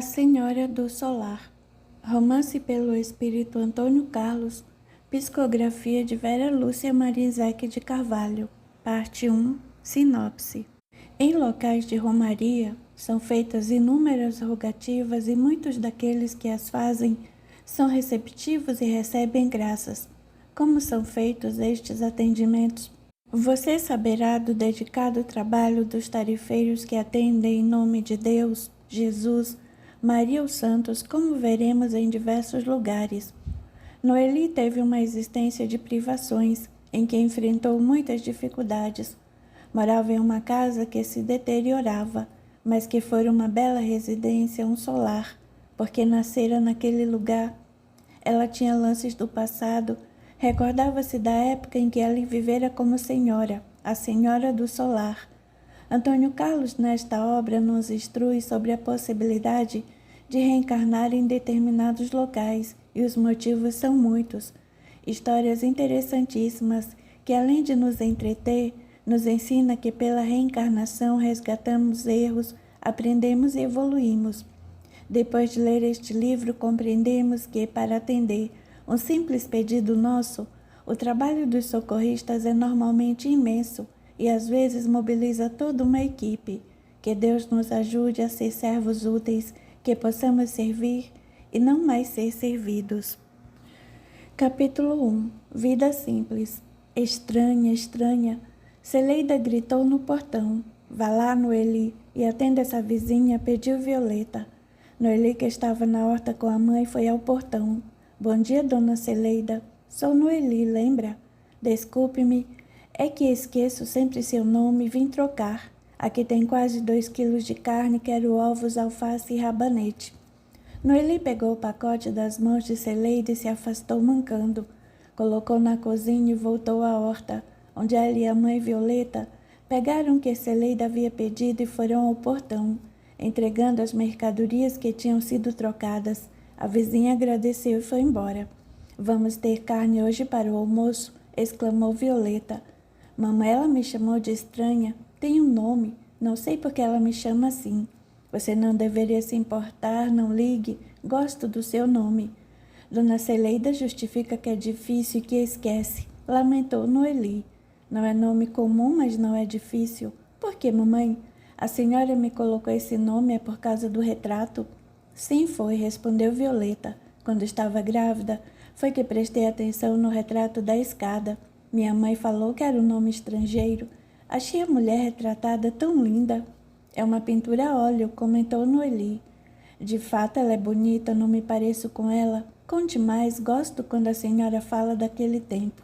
A Senhora do Solar. Romance pelo Espírito Antônio Carlos. Psicografia de Vera Lúcia Marizek de Carvalho. Parte 1. Sinopse. Em locais de romaria, são feitas inúmeras rogativas e muitos daqueles que as fazem são receptivos e recebem graças. Como são feitos estes atendimentos? Você saberá do dedicado trabalho dos tarefeiros que atendem em nome de Deus, Jesus, Maria os Santos, como veremos em diversos lugares. Noeli teve uma existência de privações, em que enfrentou muitas dificuldades. Morava em uma casa que se deteriorava, mas que fora uma bela residência, um solar, porque nascera naquele lugar. Ela tinha lances do passado, recordava-se da época em que ela vivera como senhora, a Senhora do Solar. Antônio Carlos, nesta obra, nos instrui sobre a possibilidade de reencarnar em determinados locais, e os motivos são muitos. Histórias interessantíssimas que, além de nos entreter, nos ensina que pela reencarnação resgatamos erros, aprendemos e evoluímos. Depois de ler este livro, compreendemos que, para atender um simples pedido nosso, o trabalho dos socorristas é normalmente imenso e às vezes mobiliza toda uma equipe. Que Deus nos ajude a ser servos úteis, que possamos servir e não mais ser servidos. Capítulo 1. Vida simples. Estranha, estranha. Celeida gritou no portão. Vá lá, Noeli, e atenda essa vizinha, pediu Violeta. Noeli, que estava na horta com a mãe, foi ao portão. Bom dia, dona Celeida. Sou Noeli, lembra? Desculpe-me, é que esqueço sempre seu nome e vim trocar. Aqui tem quase 2 quilos de carne, quero ovos, alface e rabanete. Noeli pegou o pacote das mãos de Celeida e se afastou mancando. Colocou na cozinha e voltou à horta, onde ela e a mãe Violeta pegaram o que Celeida havia pedido e foram ao portão, entregando as mercadorias que tinham sido trocadas. A vizinha agradeceu e foi embora. Vamos ter carne hoje para o almoço, exclamou Violeta. Mamãe, ela me chamou de estranha. Tem um nome, não sei por que ela me chama assim. Você não deveria se importar, não ligue. Gosto do seu nome. Dona Celeida justifica que é difícil e que esquece. Lamentou Noeli. Não é nome comum, mas não é difícil. Por que, mamãe? A senhora me colocou esse nome é por causa do retrato? Sim, foi, respondeu Violeta. Quando estava grávida, foi que prestei atenção no retrato da escada. Minha mãe falou que era um nome estrangeiro. Achei a mulher retratada tão linda. É uma pintura a óleo, comentou Noeli. De fato, ela é bonita, não me pareço com ela. Conte mais, gosto quando a senhora fala daquele tempo.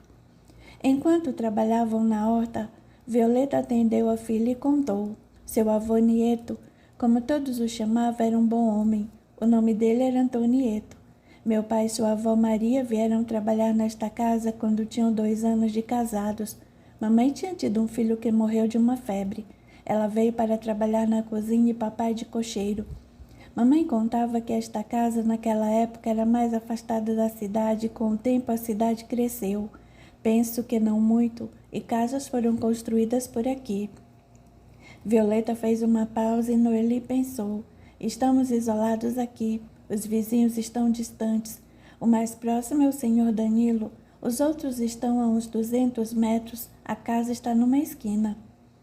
Enquanto trabalhavam na horta, Violeta atendeu a filha e contou. Seu avô Nieto, como todos o chamavam, era um bom homem. O nome dele era Antonieto. Meu pai e sua avó Maria vieram trabalhar nesta casa quando tinham 2 anos de casados. Mamãe tinha tido um filho que morreu de uma febre. Ela veio para trabalhar na cozinha e papai de cocheiro. Mamãe contava que esta casa naquela época era mais afastada da cidade e com o tempo a cidade cresceu. Penso que não muito, e casas foram construídas por aqui. Violeta fez uma pausa e Noeli pensou. Estamos isolados aqui. Os vizinhos estão distantes. O mais próximo é o senhor Danilo. Os outros estão a uns 200 metros. A casa está numa esquina.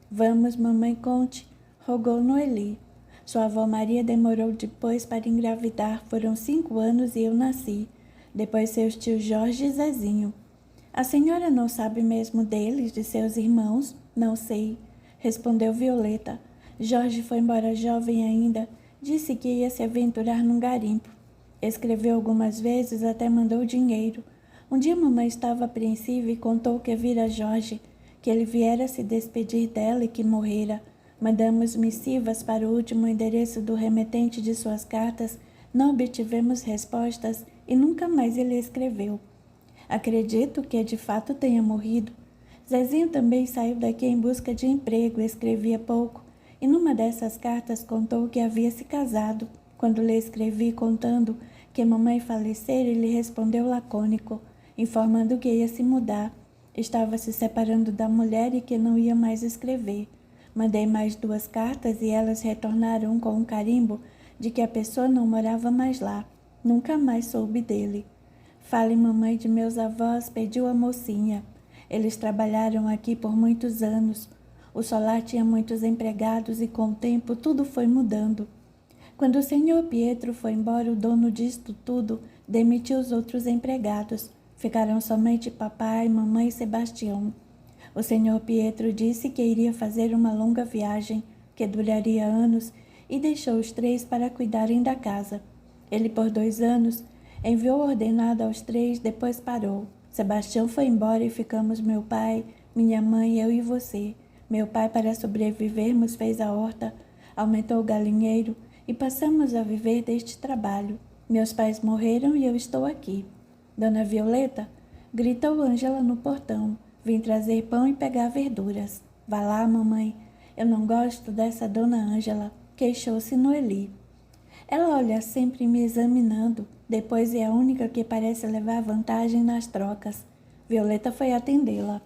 Vamos, mamãe, conte, rogou Noeli. Sua avó Maria demorou depois para engravidar. Foram 5 anos e eu nasci. Depois seus tios Jorge e Zezinho. A senhora não sabe mesmo deles, de seus irmãos? Não sei, respondeu Violeta. Jorge foi embora jovem ainda. Disse que ia se aventurar num garimpo. Escreveu algumas vezes, até mandou dinheiro. Um dia mamãe estava apreensiva e contou que vira Jorge, que ele viera se despedir dela e que morrera. Mandamos missivas para o último endereço do remetente de suas cartas, não obtivemos respostas e nunca mais ele escreveu. Acredito que de fato tenha morrido. Zezinho também saiu daqui em busca de emprego, escrevia pouco. E numa dessas cartas contou que havia se casado. Quando lhe escrevi contando que mamãe falecera, ele respondeu lacônico, informando que ia se mudar. Estava se separando da mulher e que não ia mais escrever. Mandei mais 2 cartas e elas retornaram com um carimbo de que a pessoa não morava mais lá. Nunca mais soube dele. Fale, mamãe, de meus avós, pediu a mocinha. Eles trabalharam aqui por muitos anos. O solar tinha muitos empregados e com o tempo tudo foi mudando. Quando o senhor Pietro foi embora, o dono disto tudo demitiu os outros empregados. Ficaram somente papai, mamãe e Sebastião. O senhor Pietro disse que iria fazer uma longa viagem, que duraria anos, e deixou os 3 para cuidarem da casa. Ele, por 2 anos, enviou ordenado aos 3, depois parou. Sebastião foi embora e ficamos meu pai, minha mãe, eu e você. Meu pai, para sobrevivermos, fez a horta, aumentou o galinheiro e passamos a viver deste trabalho. Meus pais morreram e eu estou aqui. Dona Violeta, gritou Ângela no portão. Vim trazer pão e pegar verduras. Vá lá, mamãe. Eu não gosto dessa dona Ângela, queixou-se Noeli. Ela olha sempre me examinando, depois é a única que parece levar vantagem nas trocas. Violeta foi atendê-la.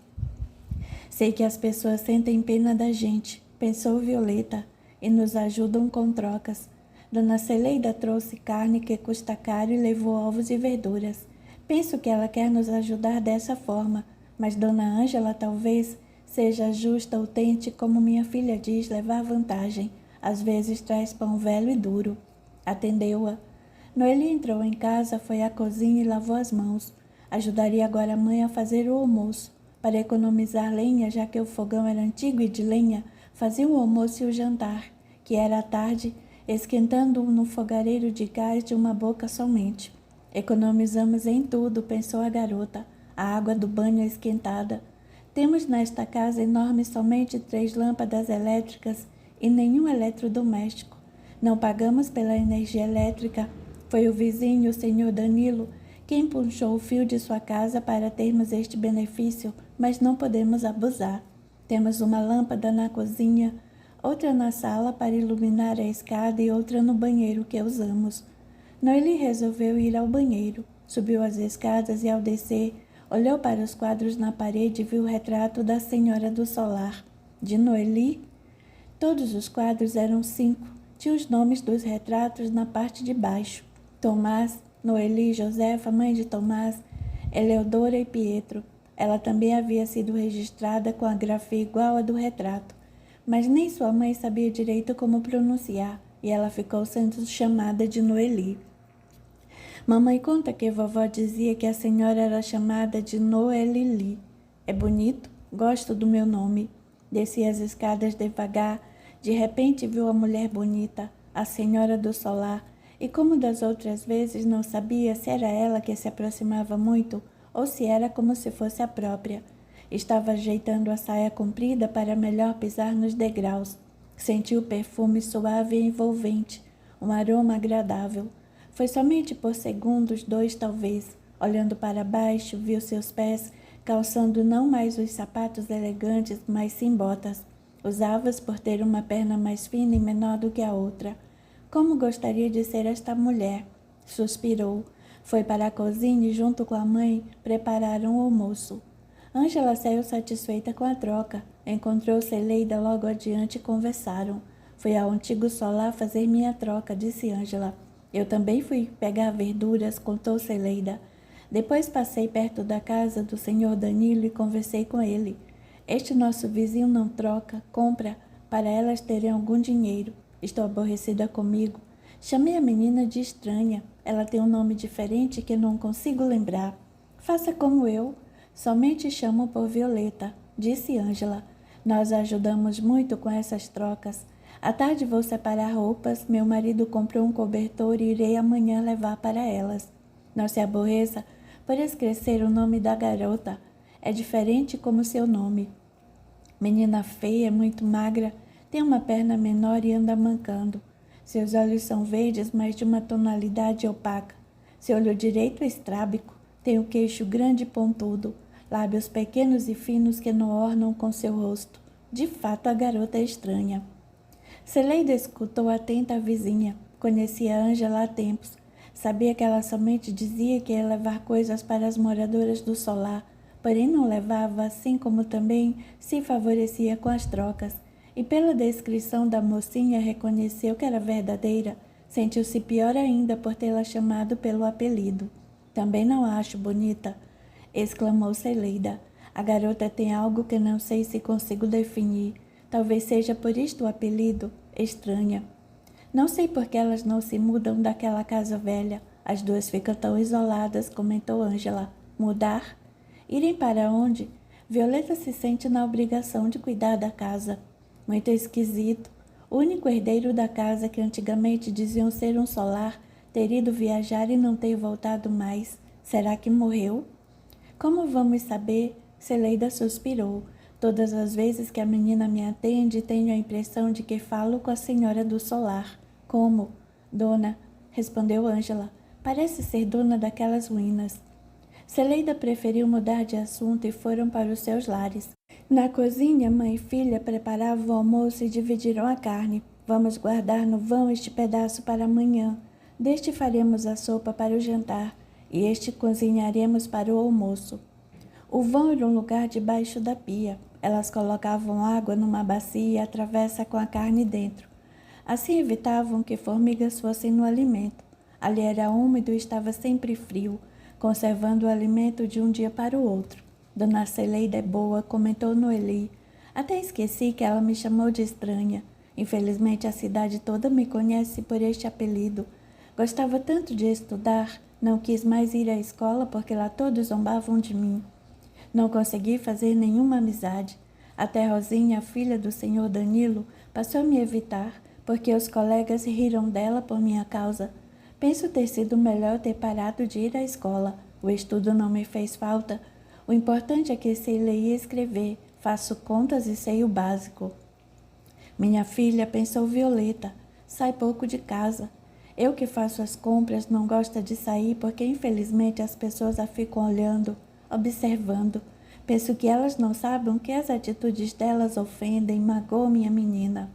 Sei que as pessoas sentem pena da gente, pensou Violeta, e nos ajudam com trocas. Dona Celeida trouxe carne que custa caro e levou ovos e verduras. Penso que ela quer nos ajudar dessa forma, mas Dona Ângela talvez seja justa ou tente, como minha filha diz, levar vantagem. Às vezes traz pão velho e duro. Atendeu-a. Noeli entrou em casa, foi à cozinha e lavou as mãos. Ajudaria agora a mãe a fazer o almoço. Para economizar lenha, já que o fogão era antigo e de lenha, fazia o almoço e o jantar, que era à tarde, esquentando no fogareiro de gás de uma boca somente. Economizamos em tudo, pensou a garota. A água do banho é esquentada. Temos nesta casa enorme somente 3 lâmpadas elétricas e nenhum eletrodoméstico. Não pagamos pela energia elétrica. Foi o vizinho, o senhor Danilo, quem puxou o fio de sua casa para termos este benefício, mas não podemos abusar. Temos uma lâmpada na cozinha, outra na sala para iluminar a escada e outra no banheiro que usamos. Noeli resolveu ir ao banheiro. Subiu as escadas e, ao descer, olhou para os quadros na parede e viu o retrato da Senhora do Solar. De Noeli? Todos os quadros eram 5. Tinha os nomes dos retratos na parte de baixo. Tomás, Noeli, Josefa, mãe de Tomás, Eleodora e Pietro. Ela também havia sido registrada com a grafia igual à do retrato, mas nem sua mãe sabia direito como pronunciar, e ela ficou sendo chamada de Noeli. Mamãe conta que vovó dizia que a senhora era chamada de Noelili. É bonito? Gosto do meu nome. Desci as escadas devagar. De repente viu a mulher bonita, a Senhora do Solar, e como das outras vezes não sabia se era ela que se aproximava muito ou se era como se fosse a própria. Estava ajeitando a saia comprida para melhor pisar nos degraus. Sentiu o perfume suave e envolvente, um aroma agradável. Foi somente por segundos, 2 talvez. Olhando para baixo, viu seus pés calçando não mais os sapatos elegantes, mas sim botas. Usava-os por ter uma perna mais fina e menor do que a outra. Como gostaria de ser esta mulher? Suspirou. Foi para a cozinha e, junto com a mãe, prepararam o almoço. Ângela saiu satisfeita com a troca. Encontrou Celeida logo adiante e conversaram. Fui ao antigo solar fazer minha troca, disse Ângela. Eu também fui pegar verduras, contou Celeida. Depois passei perto da casa do senhor Danilo e conversei com ele. Este nosso vizinho não troca, compra, para elas terem algum dinheiro. Estou aborrecida comigo. Chamei a menina de estranha. Ela tem um nome diferente que não consigo lembrar. Faça como eu. Somente chamo por Violeta, disse Ângela. Nós ajudamos muito com essas trocas. À tarde vou separar roupas. Meu marido comprou um cobertor e irei amanhã levar para elas. Não se aborreça por esquecer o nome da garota. É diferente como seu nome. Menina feia, muito magra, tem uma perna menor e anda mancando. Seus olhos são verdes, mas de uma tonalidade opaca. Seu olho direito é estrábico, tem o queixo grande e pontudo, lábios pequenos e finos que não ornam com seu rosto. De fato, a garota é estranha. Celeida escutou atenta a vizinha. Conhecia Ângela há tempos. Sabia que ela somente dizia que ia levar coisas para as moradoras do solar, porém não levava, assim como também se favorecia com as trocas, e pela descrição da mocinha reconheceu que era verdadeira. Sentiu-se pior ainda por tê-la chamado pelo apelido. Também não a acho bonita, exclamou Celeida. A garota tem algo que não sei se consigo definir. Talvez seja por isto o apelido. Estranha. Não sei por que elas não se mudam daquela casa velha. As duas ficam tão isoladas, comentou Ângela. Mudar? Irem para onde? Violeta se sente na obrigação de cuidar da casa. Muito esquisito. O único herdeiro da casa, que antigamente diziam ser um solar, ter ido viajar e não ter voltado mais. Será que morreu? Como vamos saber? Celeida suspirou. Todas as vezes que a menina me atende, tenho a impressão de que falo com a senhora do solar. Como? Dona, respondeu Ângela. Parece ser dona daquelas ruínas. Celeida preferiu mudar de assunto e foram para os seus lares. Na cozinha, mãe e filha preparavam o almoço e dividiram a carne. Vamos guardar no vão este pedaço para amanhã. Deste faremos a sopa para o jantar e este cozinharemos para o almoço. O vão era um lugar debaixo da pia. Elas colocavam água numa bacia e a travessa com a carne dentro. Assim evitavam que formigas fossem no alimento. Ali era úmido e estava sempre frio, conservando o alimento de um dia para o outro. Dona Celeida é boa, comentou Noeli. Até esqueci que ela me chamou de estranha. Infelizmente a cidade toda me conhece por este apelido. Gostava tanto de estudar, não quis mais ir à escola porque lá todos zombavam de mim. Não consegui fazer nenhuma amizade. Até Rosinha, a filha do senhor Danilo, passou a me evitar, porque os colegas riram dela por minha causa. Penso ter sido melhor ter parado de ir à escola. O estudo não me fez falta. O importante é que sei ler e escrever, faço contas e sei o básico. Minha filha, pensou Violeta, sai pouco de casa. Eu que faço as compras não gosto de sair porque infelizmente as pessoas a ficam olhando, observando. Penso que elas não sabem que as atitudes delas ofendem, magoam minha menina.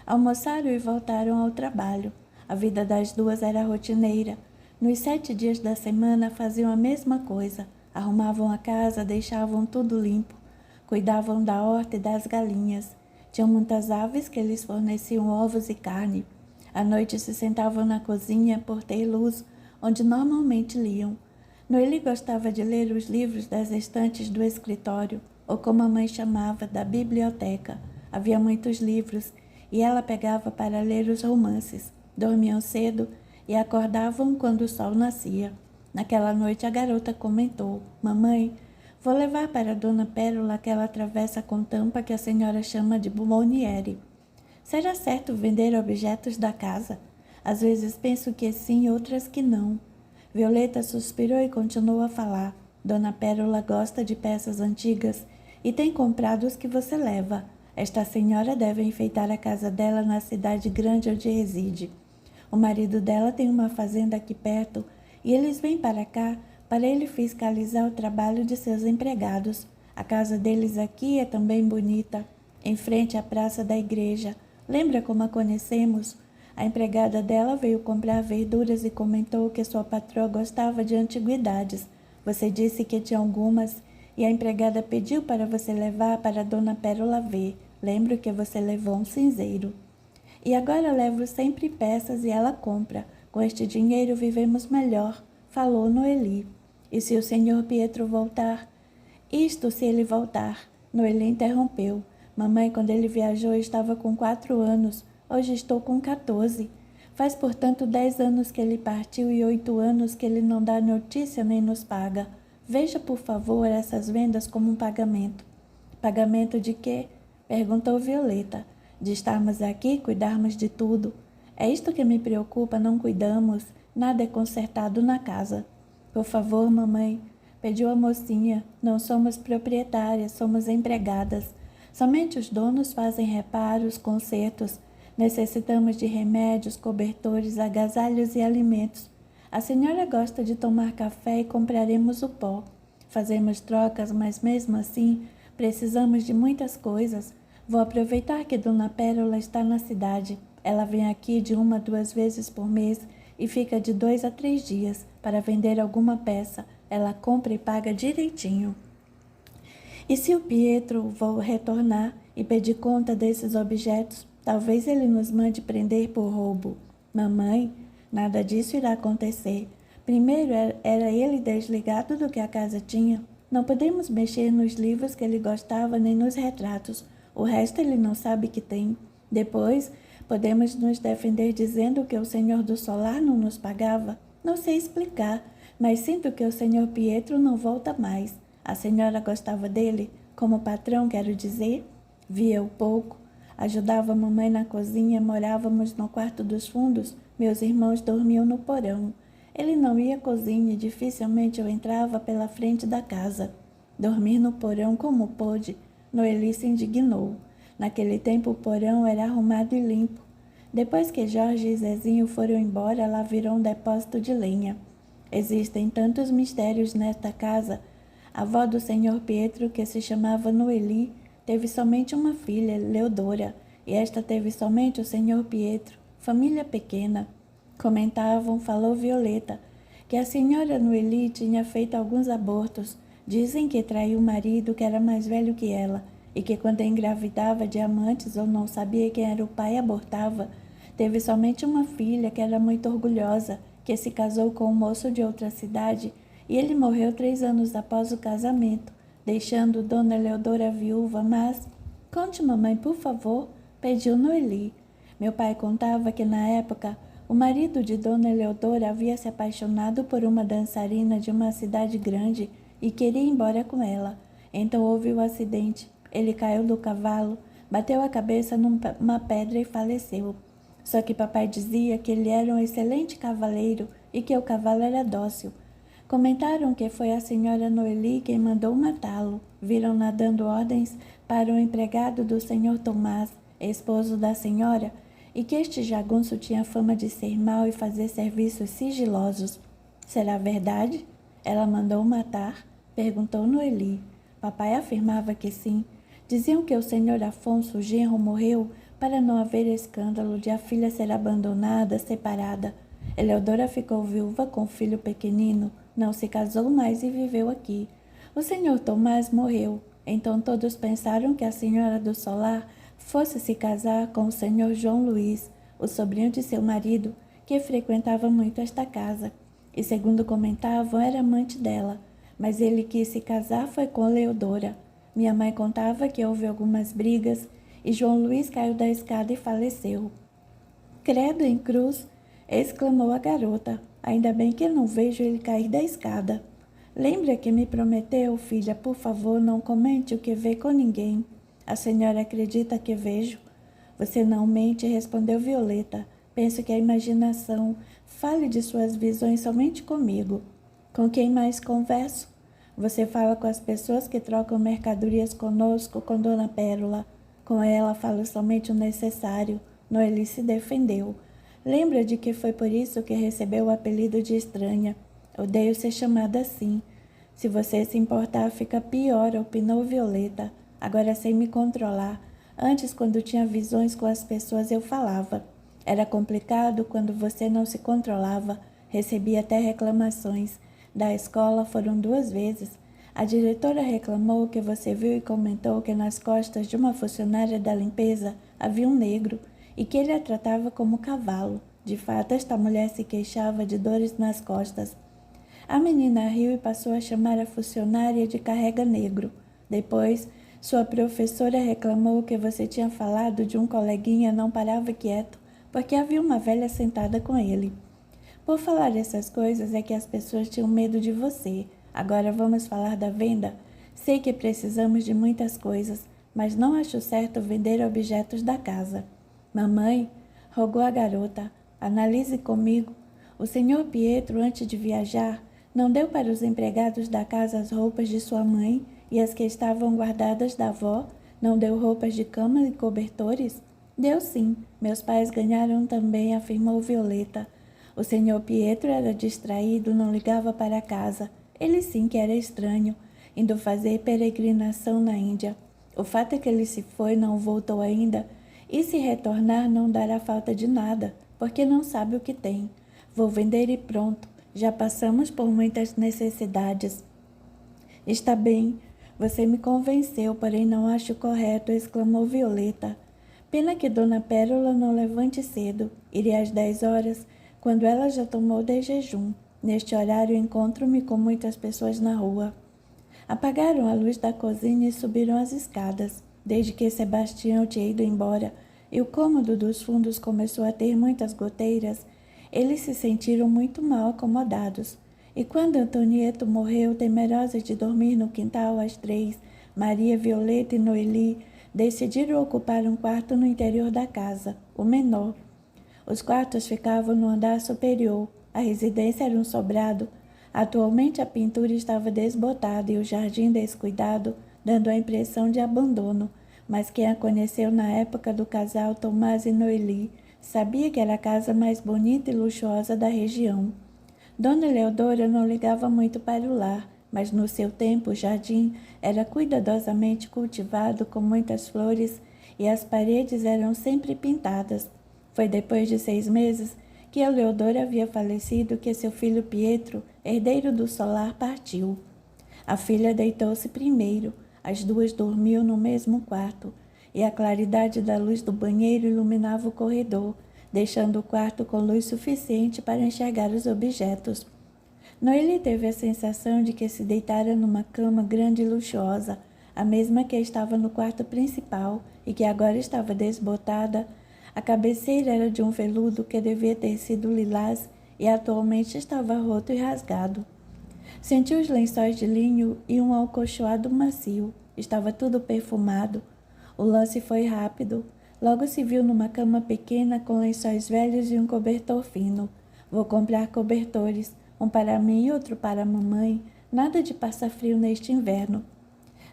Almoçaram e voltaram ao trabalho. A vida das duas era rotineira. Nos 7 dias da semana faziam a mesma coisa. Arrumavam a casa, deixavam tudo limpo. Cuidavam da horta e das galinhas. Tinham muitas aves que lhes forneciam ovos e carne. À noite se sentavam na cozinha por ter luz, onde normalmente liam. Noeli gostava de ler os livros das estantes do escritório, ou como a mãe chamava, da biblioteca. Havia muitos livros, e ela pegava para ler os romances. Dormiam cedo e acordavam quando o sol nascia. Naquela noite a garota comentou: Mamãe, vou levar para Dona Pérola aquela travessa com tampa que a senhora chama de bomboniere. Será certo vender objetos da casa? Às vezes penso que sim, outras que não. Violeta suspirou e continuou a falar. Dona Pérola gosta de peças antigas e tem comprado os que você leva. Esta senhora deve enfeitar a casa dela na cidade grande onde reside. O marido dela tem uma fazenda aqui perto e eles vêm para cá para ele fiscalizar o trabalho de seus empregados. A casa deles aqui é também bonita, em frente à praça da igreja. Lembra como a conhecemos? A empregada dela veio comprar verduras e comentou que sua patroa gostava de antiguidades. Você disse que tinha algumas e a empregada pediu para você levar para Dona Pérola ver. Lembro que você levou um cinzeiro. E agora levo sempre peças e ela compra. Com este dinheiro vivemos melhor, falou Noeli. E se o senhor Pietro voltar? Isto se ele voltar. Noeli interrompeu. Mamãe, quando ele viajou, estava com 4 anos. Hoje estou com 14. Faz, portanto, 10 anos que ele partiu e 8 anos que ele não dá notícia nem nos paga. Veja, por favor, essas vendas como um pagamento. Pagamento de quê? Perguntou Violeta. De estarmos aqui, cuidarmos de tudo. É isto que me preocupa, não cuidamos. Nada é consertado na casa. Por favor, mamãe, pediu a mocinha. Não somos proprietárias, somos empregadas. Somente os donos fazem reparos, consertos. Necessitamos de remédios, cobertores, agasalhos e alimentos. A senhora gosta de tomar café e compraremos o pó. Fazemos trocas, mas mesmo assim precisamos de muitas coisas. Vou aproveitar que Dona Pérola está na cidade. Ela vem aqui de 1 a 2 vezes por mês e fica de 2 a 3 dias para vender alguma peça. Ela compra e paga direitinho. E se o Pietro for retornar e pedir conta desses objetos, talvez ele nos mande prender por roubo. Mamãe, nada disso irá acontecer. Primeiro era ele desligado do que a casa tinha. Não podemos mexer nos livros que ele gostava nem nos retratos. O resto ele não sabe que tem. Depois, podemos nos defender dizendo que o senhor do solar não nos pagava. Não sei explicar, mas sinto que o senhor Pietro não volta mais. A senhora gostava dele? Como patrão, quero dizer? Via-o pouco. Ajudava a mamãe na cozinha, morávamos no quarto dos fundos. Meus irmãos dormiam no porão. Ele não ia à cozinha e dificilmente eu entrava pela frente da casa. Dormir no porão como pôde? Noeli se indignou. Naquele tempo o porão era arrumado e limpo. Depois que Jorge e Zezinho foram embora, lá virou um depósito de lenha. Existem tantos mistérios nesta casa. A avó do senhor Pietro, que se chamava Noeli, teve somente uma filha, Leodora, e esta teve somente o senhor Pietro. Família pequena. Comentavam, falou Violeta, que a senhora Noeli tinha feito alguns abortos. Dizem que traiu o marido, que era mais velho que ela, e que quando engravidava de amantes ou não sabia quem era o pai, abortava. Teve somente uma filha, que era muito orgulhosa, que se casou com um moço de outra cidade, e ele morreu 3 anos após o casamento, deixando Dona Leodora viúva, mas... Conte, mamãe, por favor, pediu Noeli. Meu pai contava que, na época, o marido de Dona Leodora havia se apaixonado por uma dançarina de uma cidade grande e queria ir embora com ela. Então houve o acidente. Ele caiu do cavalo, bateu a cabeça numa pedra e faleceu. Só que papai dizia que ele era um excelente cavaleiro e que o cavalo era dócil. Comentaram que foi a senhora Noeli quem mandou matá-lo. Viram-na dando ordens para o empregado do senhor Tomás, esposo da senhora, e que este jagunço tinha fama de ser mau e fazer serviços sigilosos. Será verdade? Ela mandou matar? Perguntou Noeli. Papai afirmava que sim. Diziam que o senhor Afonso, o genro, morreu para não haver escândalo de a filha ser abandonada, separada. Eleodora ficou viúva com o filho pequenino, não se casou mais e viveu aqui. O senhor Tomás morreu, então todos pensaram que a senhora do solar fosse se casar com o senhor João Luís, o sobrinho de seu marido, que frequentava muito esta casa, e segundo comentavam, era amante dela, mas ele quis se casar foi com Leodora. Minha mãe contava que houve algumas brigas, e João Luís caiu da escada e faleceu. Credo em cruz! Exclamou a garota. Ainda bem que não vejo ele cair da escada. Lembra que me prometeu, filha, por favor, não comente o que vê com ninguém. A senhora acredita que vejo? Você não mente, respondeu Violeta. Penso que a imaginação. Fale de suas visões somente comigo. Com quem mais converso? Você fala com as pessoas que trocam mercadorias conosco, com Dona Pérola. Com ela falo somente o necessário. Noeli se defendeu. Lembra de que foi por isso que recebeu o apelido de estranha. Odeio ser chamada assim. Se você se importar, fica pior, opinou Violeta. Agora sei me controlar. Antes, quando tinha visões com as pessoas, eu falava. Era complicado quando você não se controlava. Recebi até reclamações. Da escola foram 2 vezes. A diretora reclamou que você viu e comentou que nas costas de uma funcionária da limpeza havia um negro e que ele a tratava como cavalo. De fato, esta mulher se queixava de dores nas costas. A menina riu e passou a chamar a funcionária de carrega negro. Depois, sua professora reclamou que você tinha falado de um coleguinha não parava quieto, porque havia uma velha sentada com ele. Por falar essas coisas é que as pessoas tinham medo de você. Agora vamos falar da venda? Sei que precisamos de muitas coisas, mas não acho certo vender objetos da casa. Mamãe, rogou a garota, analise comigo. O senhor Pietro, antes de viajar, não deu para os empregados da casa as roupas de sua mãe e as que estavam guardadas da avó? Não deu roupas de cama e cobertores? Deu sim. Meus pais ganharam também, afirmou Violeta. O senhor Pietro era distraído, não ligava para casa. Ele sim que era estranho, indo fazer peregrinação na Índia. O fato é que ele se foi, não voltou ainda, e se retornar não dará falta de nada, porque não sabe o que tem. Vou vender e pronto. Já passamos por muitas necessidades. Está bem, você me convenceu, porém não acho correto, exclamou Violeta. Pena que Dona Pérola não levante cedo. Iria às 10 horas, quando ela já tomou de jejum. Neste horário encontro-me com muitas pessoas na rua. Apagaram a luz da cozinha e subiram as escadas. Desde que Sebastião tinha ido embora e o cômodo dos fundos começou a ter muitas goteiras, eles se sentiram muito mal acomodados. E quando Antonieto morreu, temerosa de dormir no quintal às 3, Maria, Violeta e Noeli decidiram ocupar um quarto no interior da casa, o menor. Os quartos ficavam no andar superior. A residência era um sobrado. Atualmente a pintura estava desbotada e o jardim descuidado, dando a impressão de abandono. Mas quem a conheceu na época do casal Tomás e Noeli sabia que era a casa mais bonita e luxuosa da região. Dona Eleodora não ligava muito para o lar, mas no seu tempo o jardim era cuidadosamente cultivado com muitas flores e as paredes eram sempre pintadas. Foi depois de 6 meses que Eleodora havia falecido que seu filho Pietro, herdeiro do solar, partiu. A filha deitou-se primeiro, as duas dormiam no mesmo quarto, e a claridade da luz do banheiro iluminava o corredor, deixando o quarto com luz suficiente para enxergar os objetos. Noeli teve a sensação de que se deitara numa cama grande e luxuosa, a mesma que estava no quarto principal e que agora estava desbotada. A cabeceira era de um veludo que devia ter sido lilás e atualmente estava roto e rasgado. Sentiu os lençóis de linho e um alcochoado macio. Estava tudo perfumado. O lance foi rápido. Logo se viu numa cama pequena com lençóis velhos e um cobertor fino. Vou comprar cobertores, um para mim e outro para a mamãe. Nada de passar frio neste inverno.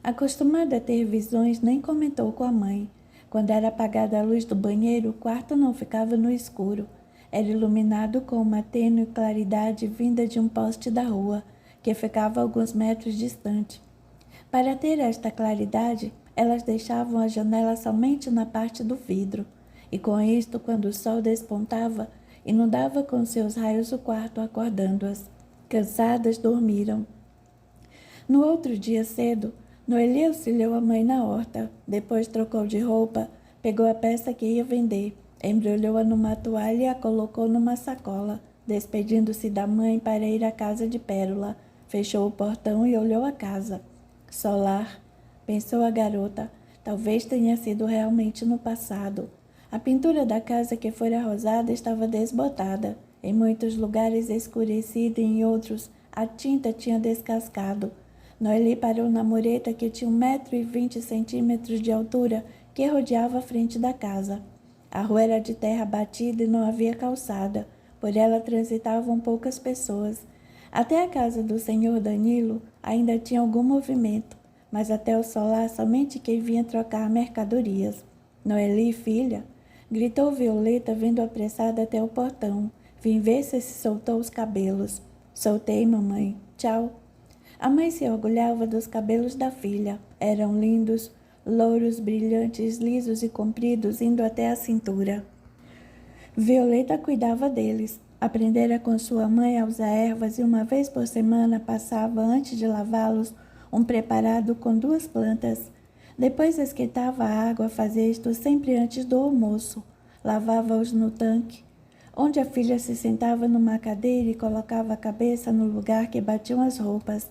Acostumada a ter visões, nem comentou com a mãe. Quando era apagada a luz do banheiro, o quarto não ficava no escuro. Era iluminado com uma tênue claridade vinda de um poste da rua, que ficava a alguns metros distante. Para ter esta claridade, elas deixavam a janela somente na parte do vidro, e com isto, quando o sol despontava, inundava com seus raios o quarto, acordando-as. Cansadas, dormiram. No outro dia cedo, Noeli auxiliou a mãe na horta, depois trocou de roupa, pegou a peça que ia vender, embrulhou-a numa toalha e a colocou numa sacola, despedindo-se da mãe para ir à casa de Pérola. Fechou o portão e olhou a casa. Solar, pensou a garota, talvez tenha sido realmente no passado. A pintura da casa que fora rosada estava desbotada, em muitos lugares escurecida e em outros a tinta tinha descascado. Noeli parou na mureta que tinha 1,20 m de altura que rodeava a frente da casa. A rua era de terra batida e não havia calçada, por ela transitavam poucas pessoas. Até a casa do senhor Danilo ainda tinha algum movimento, mas até o solar somente quem vinha trocar mercadorias. Noeli, filha, gritou Violeta, vindo apressada até o portão. Vim ver se soltou os cabelos. Soltei, mamãe. Tchau. A mãe se orgulhava dos cabelos da filha. Eram lindos, louros, brilhantes, lisos e compridos, indo até a cintura. Violeta cuidava deles. Aprendera com sua mãe a usar ervas e uma vez por semana passava, antes de lavá-los, um preparado com 2 plantas. Depois esquentava a água, fazia isto sempre antes do almoço. Lavava-os no tanque, onde a filha se sentava numa cadeira e colocava a cabeça no lugar que batiam as roupas.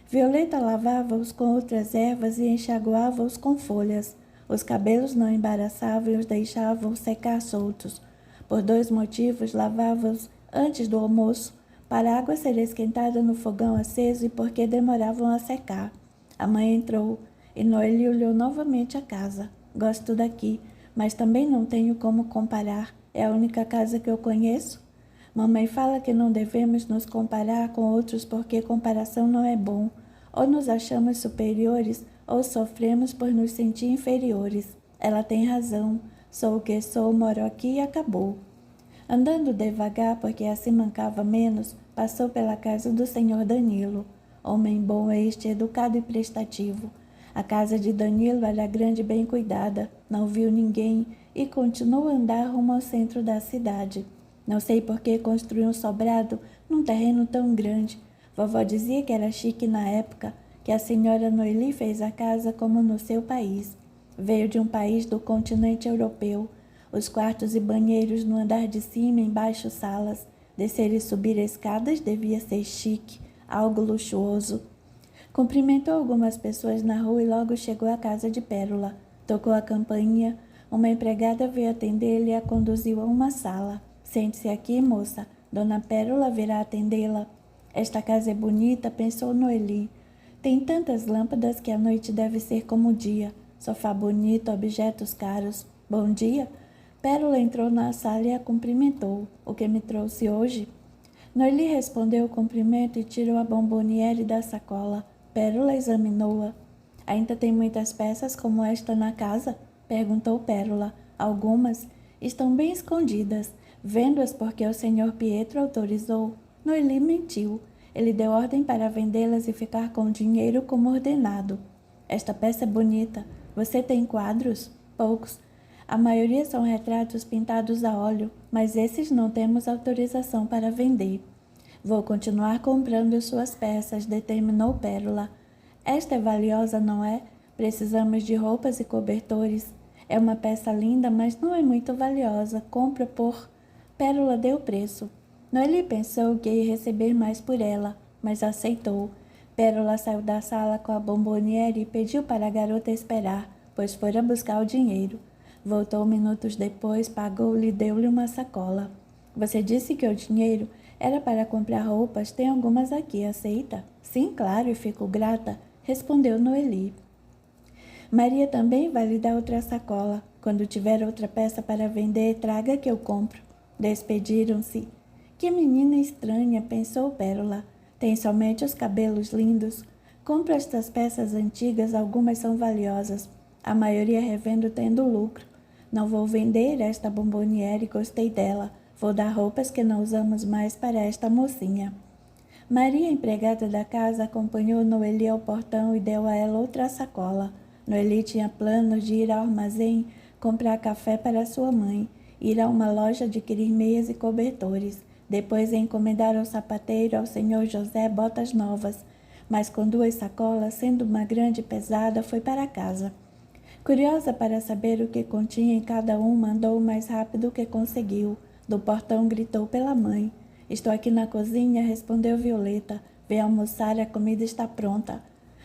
Violeta lavava-os com outras ervas e enxaguava-os com folhas. Os cabelos não embaraçavam e os deixavam secar soltos. Por 2 motivos, lavava-os antes do almoço, para a água ser esquentada no fogão aceso e porque demoravam a secar. A mãe entrou e Noeli olhou novamente a casa. Gosto daqui, mas também não tenho como comparar. É a única casa que eu conheço. Mamãe fala que não devemos nos comparar com outros porque comparação não é bom. Ou nos achamos superiores ou sofremos por nos sentir inferiores. Ela tem razão. Sou o que sou, moro aqui e acabou. Andando devagar, porque assim mancava menos, passou pela casa do senhor Danilo. Homem bom este, educado e prestativo. A casa de Danilo era grande e bem cuidada. Não viu ninguém e continuou a andar rumo ao centro da cidade. Não sei por que construiu um sobrado num terreno tão grande. Vovó dizia que era chique na época, que a senhora Noeli fez a casa como no seu país. Veio de um país do continente europeu. Os quartos e banheiros no andar de cima, embaixo salas. Descer e subir escadas devia ser chique, algo luxuoso. Cumprimentou algumas pessoas na rua e logo chegou à casa de Pérola. Tocou a campainha. Uma empregada veio atendê-la e a conduziu a uma sala. Sente-se aqui, moça. Dona Pérola virá atendê-la. Esta casa é bonita, pensou Noeli. Tem tantas lâmpadas que a noite deve ser como o dia. Sofá bonito, objetos caros. Bom dia. Pérola entrou na sala e a cumprimentou. O que me trouxe hoje? Noeli respondeu o cumprimento e tirou a bomboniere da sacola. Pérola examinou-a. Ainda tem muitas peças como esta na casa? Perguntou Pérola. Algumas estão bem escondidas. Vendo-as porque o senhor Pietro autorizou. Noeli mentiu. Ele deu ordem para vendê-las e ficar com o dinheiro como ordenado. Esta peça é bonita. Você tem quadros? Poucos. A maioria são retratos pintados a óleo, mas esses não temos autorização para vender. Vou continuar comprando suas peças, determinou Pérola. Esta é valiosa, não é? Precisamos de roupas e cobertores. É uma peça linda, mas não é muito valiosa. Compra por... Pérola deu preço. Noeli pensou que ia receber mais por ela, mas aceitou. Pérola saiu da sala com a bomboniere e pediu para a garota esperar, pois fora buscar o dinheiro. Voltou minutos depois, pagou-lhe e deu-lhe uma sacola. Você disse que o dinheiro era para comprar roupas. Tem algumas aqui, aceita? Sim, claro, e fico grata, respondeu Noeli. Maria também vai lhe dar outra sacola. Quando tiver outra peça para vender, traga que eu compro. Despediram-se. Que menina estranha, pensou Pérola. Tem somente os cabelos lindos. Compro estas peças antigas, algumas são valiosas. A maioria revendo tendo lucro. Não vou vender esta bomboniere, gostei dela. Vou dar roupas que não usamos mais para esta mocinha. Maria, empregada da casa, acompanhou Noeli ao portão e deu a ela outra sacola. Noeli tinha planos de ir ao armazém, comprar café para sua mãe, ir a uma loja adquirir meias e cobertores, depois encomendar ao sapateiro, ao senhor José, botas novas. Mas com 2 sacolas, sendo uma grande e pesada, foi para casa. Curiosa para saber o que continha em cada uma, andou o mais rápido que conseguiu. Do portão gritou pela mãe. Estou aqui na cozinha, respondeu Violeta. Vem almoçar, a comida está pronta.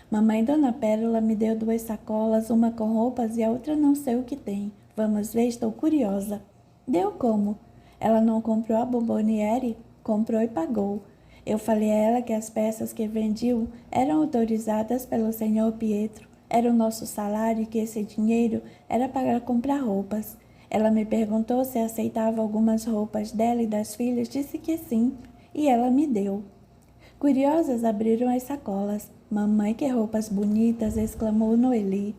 Mamãe Dona Pérola me deu 2 sacolas, uma com roupas e a outra não sei o que tem. Vamos ver, estou curiosa. Deu como? Ela não comprou a bomboniere? Comprou e pagou. Eu falei a ela que as peças que vendiam eram autorizadas pelo senhor Pietro. Era o nosso salário e que esse dinheiro era para comprar roupas. Ela me perguntou se aceitava algumas roupas dela e das filhas, disse que sim, e ela me deu. Curiosas abriram as sacolas. Mamãe, que roupas bonitas, exclamou Noeli.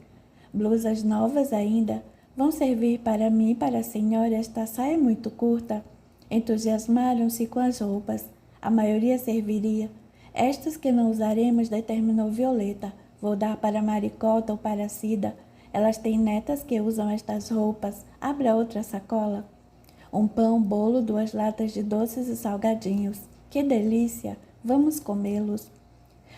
Blusas novas ainda. Vão servir para mim e para a senhora, esta saia é muito curta. Entusiasmaram-se com as roupas. A maioria serviria. Estas que não usaremos, determinou Violeta. Vou dar para Maricota ou para Cida. Elas têm netas que usam estas roupas. Abra outra sacola. Um pão, bolo, 2 latas de doces e salgadinhos. Que delícia! Vamos comê-los.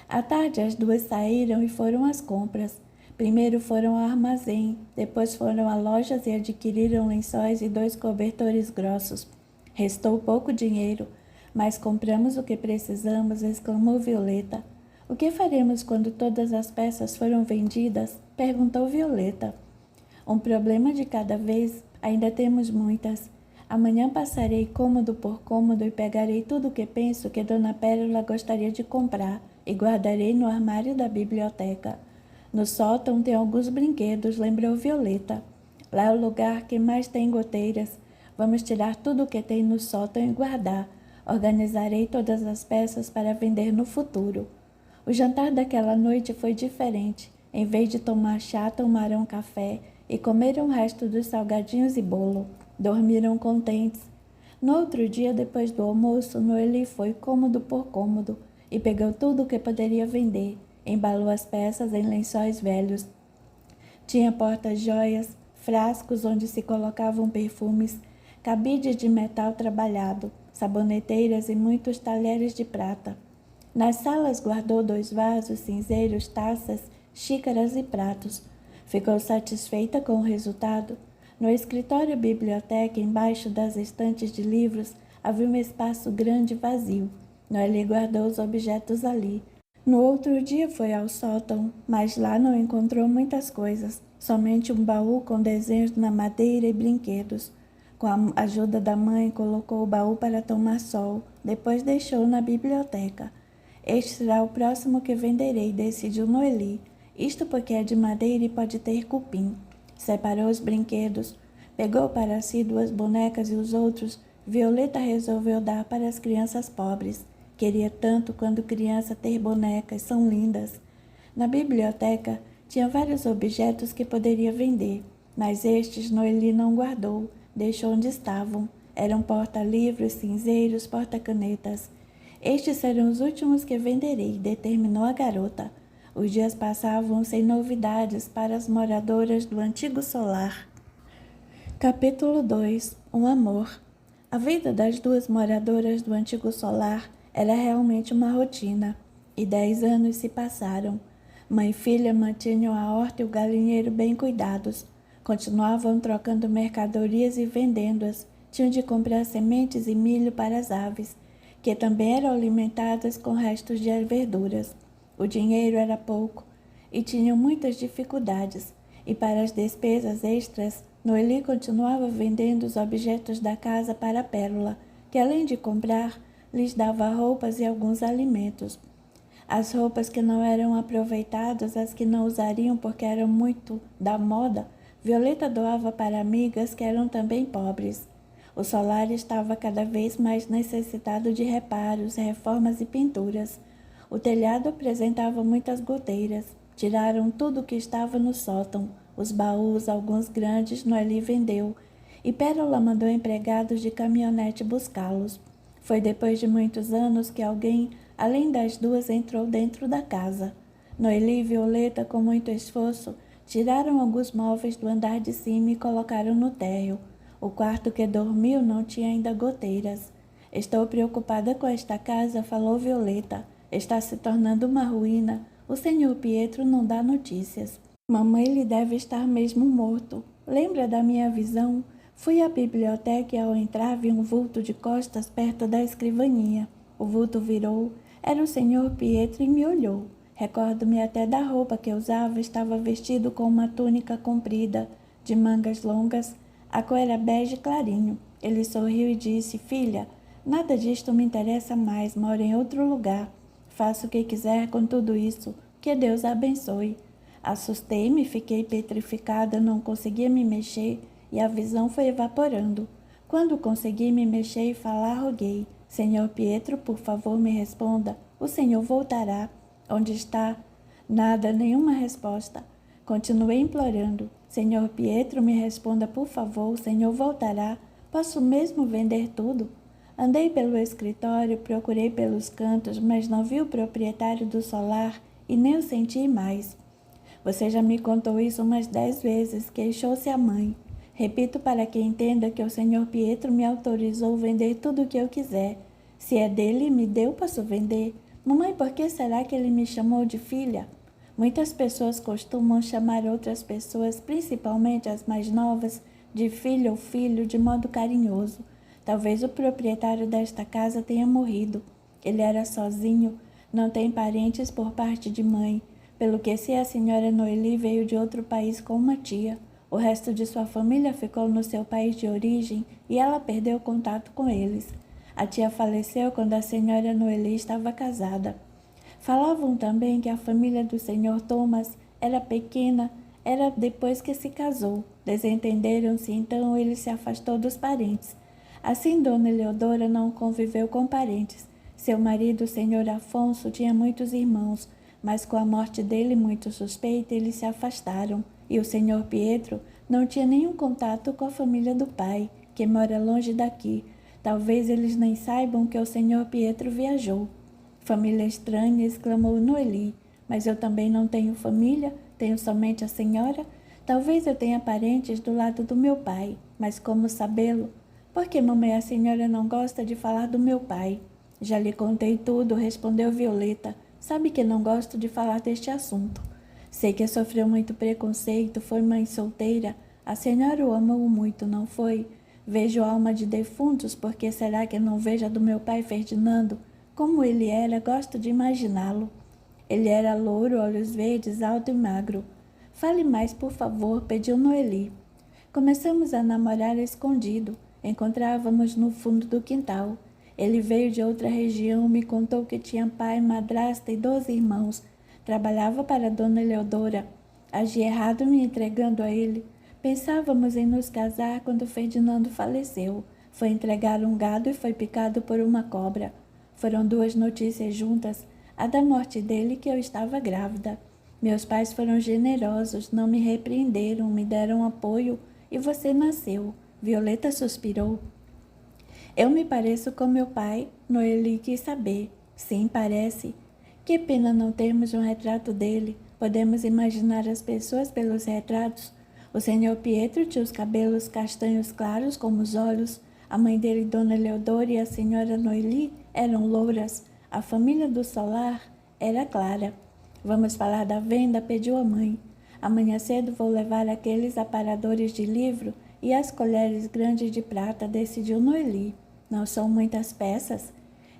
À tarde, as 2 saíram e foram às compras. Primeiro foram ao armazém, depois foram a lojas e adquiriram lençóis e 2 cobertores grossos. Restou pouco dinheiro, mas compramos o que precisamos, exclamou Violeta. O que faremos quando todas as peças foram vendidas? Perguntou Violeta. Um problema de cada vez, ainda temos muitas. Amanhã passarei cômodo por cômodo e pegarei tudo o que penso que Dona Pérola gostaria de comprar e guardarei no armário da biblioteca. No sótão tem alguns brinquedos, lembrou Violeta. Lá é o lugar que mais tem goteiras. Vamos tirar tudo o que tem no sótão e guardar. Organizarei todas as peças para vender no futuro. O jantar daquela noite foi diferente. Em vez de tomar chá, tomaram café e comeram o resto dos salgadinhos e bolo. Dormiram contentes. No outro dia, depois do almoço, Noeli foi cômodo por cômodo e pegou tudo o que poderia vender. Embalou as peças em lençóis velhos. Tinha porta-joias, frascos onde se colocavam perfumes, cabides de metal trabalhado, saboneteiras e muitos talheres de prata. Nas salas guardou 2 vasos, cinzeiros, taças, xícaras e pratos. Ficou satisfeita com o resultado? No escritório-biblioteca, embaixo das estantes de livros, havia um espaço grande e vazio. Noeli guardou os objetos ali. No outro dia foi ao sótão, mas lá não encontrou muitas coisas, somente um baú com desenhos na madeira e brinquedos. Com a ajuda da mãe, colocou o baú para tomar sol, depois deixou na biblioteca. Este será o próximo que venderei, decidiu Noeli. Isto porque é de madeira e pode ter cupim. Separou os brinquedos, pegou para si 2 bonecas e os outros Violeta resolveu dar para as crianças pobres. Queria tanto, quando criança, ter bonecas, são lindas. Na biblioteca tinha vários objetos que poderia vender, mas estes Noeli não guardou, deixou onde estavam. Eram porta-livros, cinzeiros, porta-canetas. Estes serão os últimos que venderei, determinou a garota. Os dias passavam sem novidades para as moradoras do antigo solar. Capítulo 2. Um amor. A vida das 2 moradoras do antigo solar era realmente uma rotina, e 10 anos se passaram. Mãe e filha mantinham a horta e o galinheiro bem cuidados. Continuavam trocando mercadorias e vendendo-as. Tinham de comprar sementes e milho para as aves, que também eram alimentadas com restos de verduras. O dinheiro era pouco e tinham muitas dificuldades, e para as despesas extras, Noeli continuava vendendo os objetos da casa para a Pérola, que além de comprar, lhes dava roupas e alguns alimentos. As roupas que não eram aproveitadas, as que não usariam porque eram muito da moda, Violeta doava para amigas que eram também pobres. O solar estava cada vez mais necessitado de reparos, reformas e pinturas. O telhado apresentava muitas goteiras. Tiraram tudo o que estava no sótão. Os baús, alguns grandes, Noeli vendeu, e Pérola mandou empregados de caminhonete buscá-los. Foi depois de muitos anos que alguém, além das 2, entrou dentro da casa. Noeli e Violeta, com muito esforço, tiraram alguns móveis do andar de cima e colocaram no térreo. O quarto que dormiu não tinha ainda goteiras. Estou preocupada com esta casa, falou Violeta. Está se tornando uma ruína. O senhor Pietro não dá notícias. Mamãe lhe deve estar mesmo morto. Lembra da minha visão? Fui à biblioteca e ao entrar vi um vulto de costas perto da escrivaninha. O vulto virou. Era o senhor Pietro e me olhou. Recordo-me até da roupa que usava. Estava vestido com uma túnica comprida, de mangas longas. A cor era bege clarinho. Ele sorriu e disse: Filha, nada disto me interessa mais. Moro em outro lugar. Faço o que quiser com tudo isso. Que Deus a abençoe. Assustei-me, fiquei petrificada, não conseguia me mexer e a visão foi evaporando. Quando consegui me mexer e falar, roguei: Senhor Pietro, por favor, me responda. O senhor voltará. Onde está? Nada, nenhuma resposta. Continuei implorando: Senhor Pietro, me responda, por favor, o senhor voltará. Posso mesmo vender tudo? Andei pelo escritório, procurei pelos cantos, mas não vi o proprietário do solar e nem o senti mais. Você já me contou isso umas 10 vezes, queixou-se a mãe. Repito para que entenda que o senhor Pietro me autorizou vender tudo o que eu quiser. Se é dele, me deu, posso vender. Mamãe, por que será que ele me chamou de filha? Muitas pessoas costumam chamar outras pessoas, principalmente as mais novas, de filha ou filho, de modo carinhoso. Talvez o proprietário desta casa tenha morrido. Ele era sozinho, não tem parentes por parte de mãe, pelo que se a senhora Noeli veio de outro país com uma tia, o resto de sua família ficou no seu país de origem e ela perdeu contato com eles. A tia faleceu quando a senhora Noeli estava casada. Falavam também que a família do senhor Thomas era pequena, era depois que se casou. Desentenderam-se, então ele se afastou dos parentes. Assim, Dona Eleodora não conviveu com parentes. Seu marido, o senhor Afonso, tinha muitos irmãos, mas com a morte dele, muito suspeita, eles se afastaram. E o senhor Pietro não tinha nenhum contato com a família do pai, que mora longe daqui. Talvez eles nem saibam que o senhor Pietro viajou. Família estranha, exclamou Noeli. Mas eu também não tenho família, tenho somente a senhora. Talvez eu tenha parentes do lado do meu pai, mas como sabê-lo? Por que, mamãe, a senhora não gosta de falar do meu pai? Já lhe contei tudo, respondeu Violeta. Sabe que não gosto de falar deste assunto. Sei que sofreu muito preconceito, foi mãe solteira. A senhora o amou muito, não foi? Vejo alma de defuntos, porque será que não vejo a do meu pai Ferdinando? Como ele era, gosto de imaginá-lo. Ele era louro, olhos verdes, alto e magro. Fale mais, por favor, pediu Noeli. Começamos a namorar escondido. Encontrávamos no fundo do quintal. Ele veio de outra região, me contou que tinha pai, madrasta e 12 irmãos. Trabalhava para Dona Eleodora. Agi errado me entregando a ele. Pensávamos em nos casar quando Ferdinando faleceu. Foi entregar um gado e foi picado por uma cobra. Foram 2 notícias juntas, a da morte dele e que eu estava grávida. Meus pais foram generosos, não me repreenderam, me deram apoio e você nasceu. Violeta suspirou. Eu me pareço com meu pai, Noeli quis saber. Sim, parece. Que pena não termos um retrato dele. Podemos imaginar as pessoas pelos retratos. O senhor Pietro tinha os cabelos castanhos claros como os olhos. A mãe dele, Dona Eleodora, e a senhora Noeli eram louras. A família do Solar era clara. Vamos falar da venda, pediu a mãe. Amanhã cedo vou levar aqueles aparadores de livro e as colheres grandes de prata, decidiu Noeli. Não são muitas peças?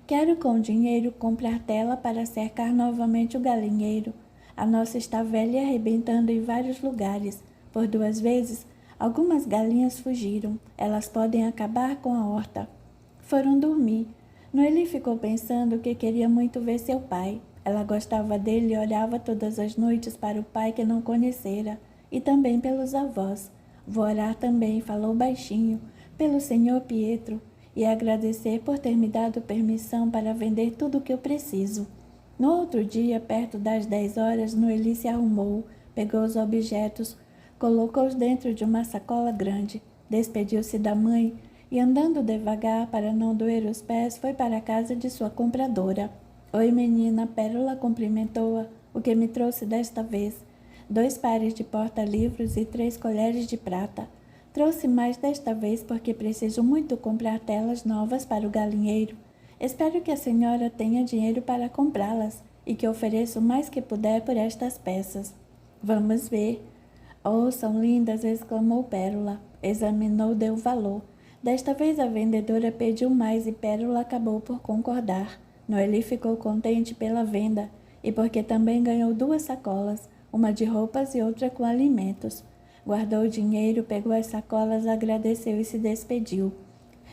Quero com o dinheiro comprar tela para cercar novamente o galinheiro. A nossa está velha e arrebentando em vários lugares. Por 2 vezes, algumas galinhas fugiram. Elas podem acabar com a horta. Foram dormir. Noeli ficou pensando que queria muito ver seu pai. Ela gostava dele e orava todas as noites para o pai que não conhecera, e também pelos avós. Vou orar também, falou baixinho, pelo senhor Pietro, e agradecer por ter me dado permissão para vender tudo o que eu preciso. No outro dia, perto das 10 horas, Noeli se arrumou, pegou os objetos, colocou-os dentro de uma sacola grande, despediu-se da mãe e, andando devagar para não doer os pés, foi para a casa de sua compradora. Oi, menina, Pérola cumprimentou-a. O que me trouxe desta vez? 2 pares de porta-livros e 3 colheres de prata. Trouxe mais desta vez porque preciso muito comprar telas novas para o galinheiro. Espero que a senhora tenha dinheiro para comprá-las e que ofereça o mais que puder por estas peças. Vamos ver. Oh, são lindas, exclamou Pérola. Examinou, deu valor. Desta vez a vendedora pediu mais e Pérola acabou por concordar. Noeli ficou contente pela venda e porque também ganhou 2 sacolas, uma de roupas e outra com alimentos. Guardou o dinheiro, pegou as sacolas, agradeceu e se despediu.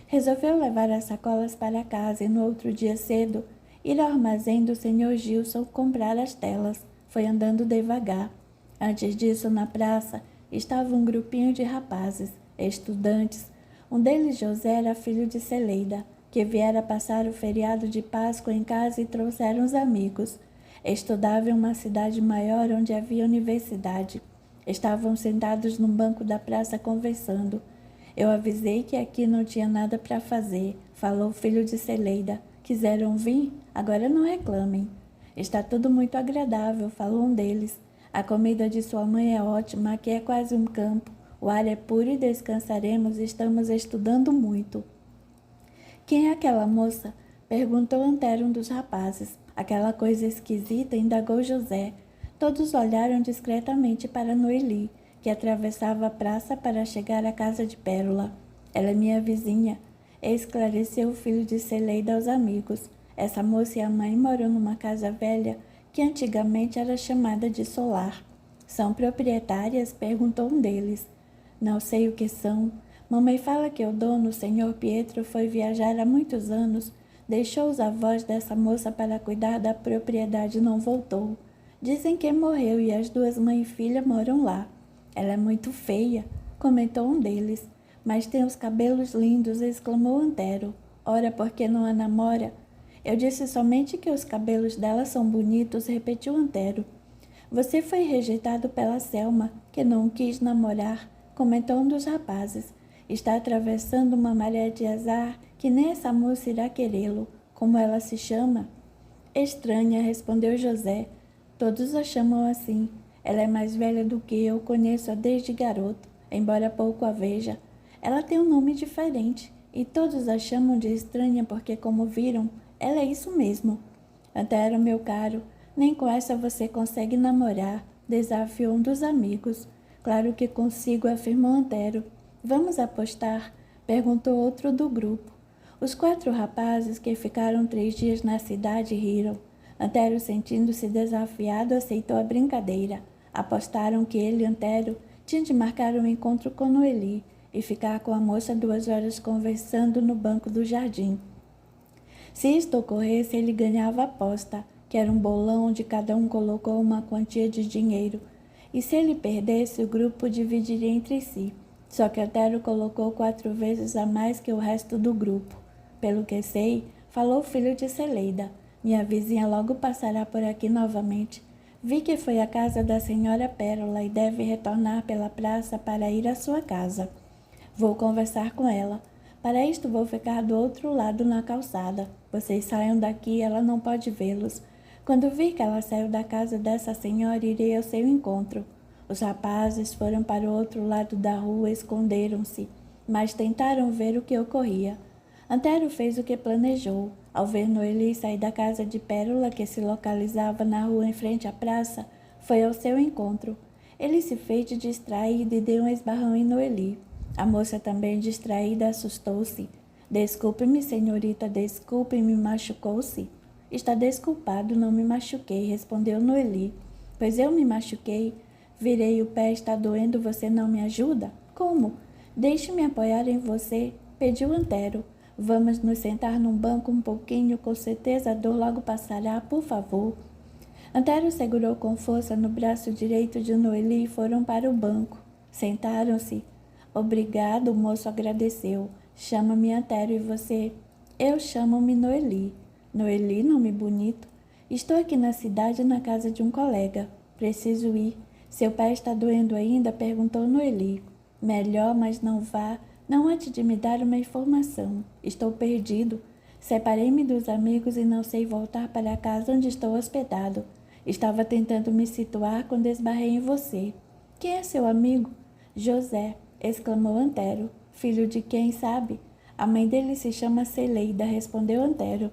Resolveu levar as sacolas para casa e no outro dia cedo ir ao armazém do senhor Gilson comprar as telas. Foi andando devagar. Antes disso, na praça, estava um grupinho de rapazes, estudantes. Um deles, José, era filho de Celeida, que viera passar o feriado de Páscoa em casa e trouxeram os amigos. Estudava em uma cidade maior onde havia universidade. Estavam sentados num banco da praça conversando. Eu avisei que aqui não tinha nada para fazer, falou o filho de Celeida. Quiseram vir? Agora não reclamem. Está tudo muito agradável, falou um deles. A comida de sua mãe é ótima, aqui é quase um campo. O ar é puro e descansaremos, estamos estudando muito. Quem é aquela moça? Perguntou Antero, um dos rapazes. Aquela coisa esquisita, indagou José. Todos olharam discretamente para Noeli, que atravessava a praça para chegar à casa de Pérola. Ela é minha vizinha, esclareceu o filho de Celeida aos amigos. Essa moça e a mãe moram numa casa velha que antigamente era chamada de Solar. São proprietárias? Perguntou um deles. Não sei o que são. Mamãe fala que o dono, o senhor Pietro, foi viajar há muitos anos, deixou os avós dessa moça para cuidar da propriedade e não voltou. Dizem que morreu e as 2 mãe e filha moram lá. Ela é muito feia, comentou um deles. Mas tem os cabelos lindos, exclamou Antero. Ora, por que não a namora? Eu disse somente que os cabelos dela são bonitos, repetiu Antero. Você foi rejeitado pela Selma, que não quis namorar, comentou um dos rapazes. Está atravessando uma maré de azar que nem essa moça irá querê-lo. Como ela se chama? Estranha, respondeu José. Todos a chamam assim. Ela é mais velha do que eu, conheço-a desde garoto, embora pouco a veja. Ela tem um nome diferente, e todos a chamam de estranha porque, como viram, ela é isso mesmo. Antero, meu caro, nem com essa você consegue namorar. desafiou um dos amigos. Claro que consigo, afirmou Antero. Vamos apostar? Perguntou outro do grupo. Os 4 rapazes que ficaram 3 dias na cidade riram. Antero, sentindo-se desafiado, aceitou a brincadeira. Apostaram que ele, Antero, tinha de marcar um encontro com Noeli e ficar com a moça 2 horas conversando no banco do jardim. Se isto ocorresse, ele ganhava a aposta, que era um bolão onde cada um colocou uma quantia de dinheiro. E se ele perdesse, o grupo dividiria entre si. Só que Antero colocou 4 vezes a mais que o resto do grupo. Pelo que sei, falou o filho de Celeida. Minha vizinha logo passará por aqui novamente. Vi que foi à casa da senhora Pérola e deve retornar pela praça para ir à sua casa. Vou conversar com ela. Para isto vou ficar do outro lado na calçada. Vocês saiam daqui, ela não pode vê-los. Quando vir que ela saiu da casa dessa senhora, irei ao seu encontro. Os rapazes foram para o outro lado da rua e esconderam-se, mas tentaram ver o que ocorria. Antero fez o que planejou. Ao ver Noeli sair da casa de Pérola, que se localizava na rua em frente à praça, foi ao seu encontro. Ele se fez de distraído e deu um esbarrão em Noeli. A moça, também distraída, assustou-se. Desculpe-me, senhorita, desculpe-me, machucou-se. Está desculpado, não me machuquei, respondeu Noeli. Pois eu me machuquei. Virei o pé, está doendo, você não me ajuda? Como? Deixe-me apoiar em você, pediu Antero. Vamos nos sentar num banco um pouquinho, com certeza a dor logo passará, por favor. Antero segurou com força no braço direito de Noeli e foram para o banco. Sentaram-se. Obrigado, o moço agradeceu. Chama-me Antero e você? Eu chamo-me Noeli. Noeli, nome bonito. Estou aqui na cidade, na casa de um colega. Preciso ir. Seu pé está doendo ainda? Perguntou Noeli. Melhor, mas não vá. Não antes de me dar uma informação. Estou perdido. Separei-me dos amigos e não sei voltar para a casa onde estou hospedado. Estava tentando me situar quando esbarrei em você. Quem é seu amigo? José, exclamou Antero. Filho de quem, sabe? A mãe dele se chama Celeida, respondeu Antero.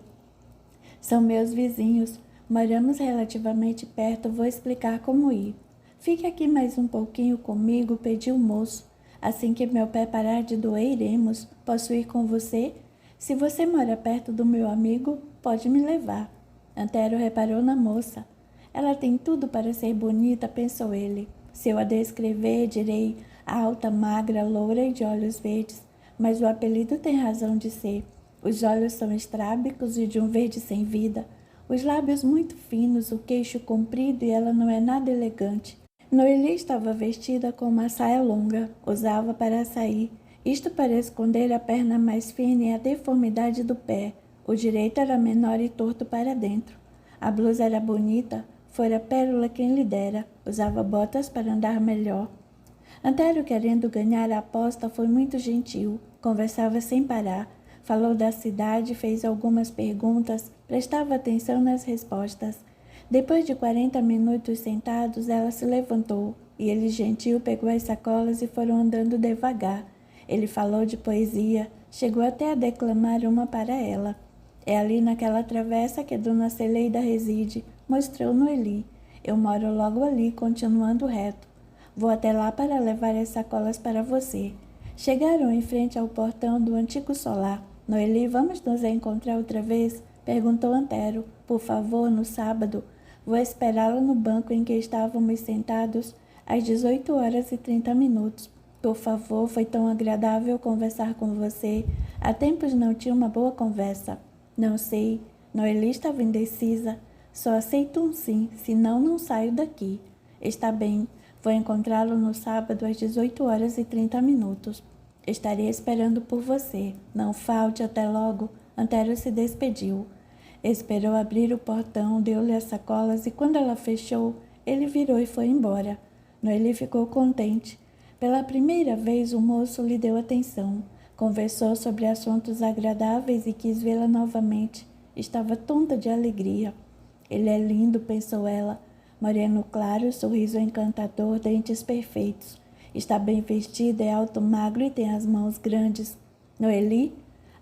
São meus vizinhos. Moramos relativamente perto, vou explicar como ir. Fique aqui mais um pouquinho comigo, pediu o moço. Assim que meu pé parar de doer, iremos. Posso ir com você? Se você mora perto do meu amigo, pode me levar. Antero reparou na moça. Ela tem tudo para ser bonita, pensou ele. Se eu a descrever, direi alta, magra, loura e de olhos verdes. Mas o apelido tem razão de ser. Os olhos são estrábicos e de um verde sem vida. Os lábios muito finos, o queixo comprido e ela não é nada elegante. Noeli estava vestida com uma saia longa, usava para sair, isto para esconder a perna mais fina e a deformidade do pé. O direito era menor e torto para dentro. A blusa era bonita, fora Pérola quem lhe dera, usava botas para andar melhor. Antero, querendo ganhar a aposta, foi muito gentil, conversava sem parar, falou da cidade, fez algumas perguntas, prestava atenção nas respostas. Depois de 40 minutos sentados, ela se levantou e ele, gentil, pegou as sacolas e foram andando devagar. Ele falou de poesia, chegou até a declamar uma para ela. É ali naquela travessa que Dona Celeida reside, mostrou Noeli. Eu moro logo ali, continuando reto. Vou até lá para levar as sacolas para você. Chegaram em frente ao portão do antigo solar. Noeli, vamos nos encontrar outra vez? Perguntou Antero. Por favor, no sábado. Vou esperá-la no banco em que estávamos sentados às 18h30. Por favor, foi tão agradável conversar com você. Há tempos não tinha uma boa conversa. Não sei. Noeli estava indecisa. Só aceito um sim, senão não saio daqui. Está bem. Vou encontrá-lo no sábado às 18h30. Estarei esperando por você. Não falte, até logo. Antero se despediu. Esperou abrir o portão, deu-lhe as sacolas e quando ela fechou, ele virou e foi embora. Noeli ficou contente. Pela primeira vez o moço lhe deu atenção. Conversou sobre assuntos agradáveis e quis vê-la novamente. Estava tonta de alegria. Ele é lindo, pensou ela. Moreno claro, sorriso encantador, dentes perfeitos. Está bem vestido, é alto, magro e tem as mãos grandes. Noeli?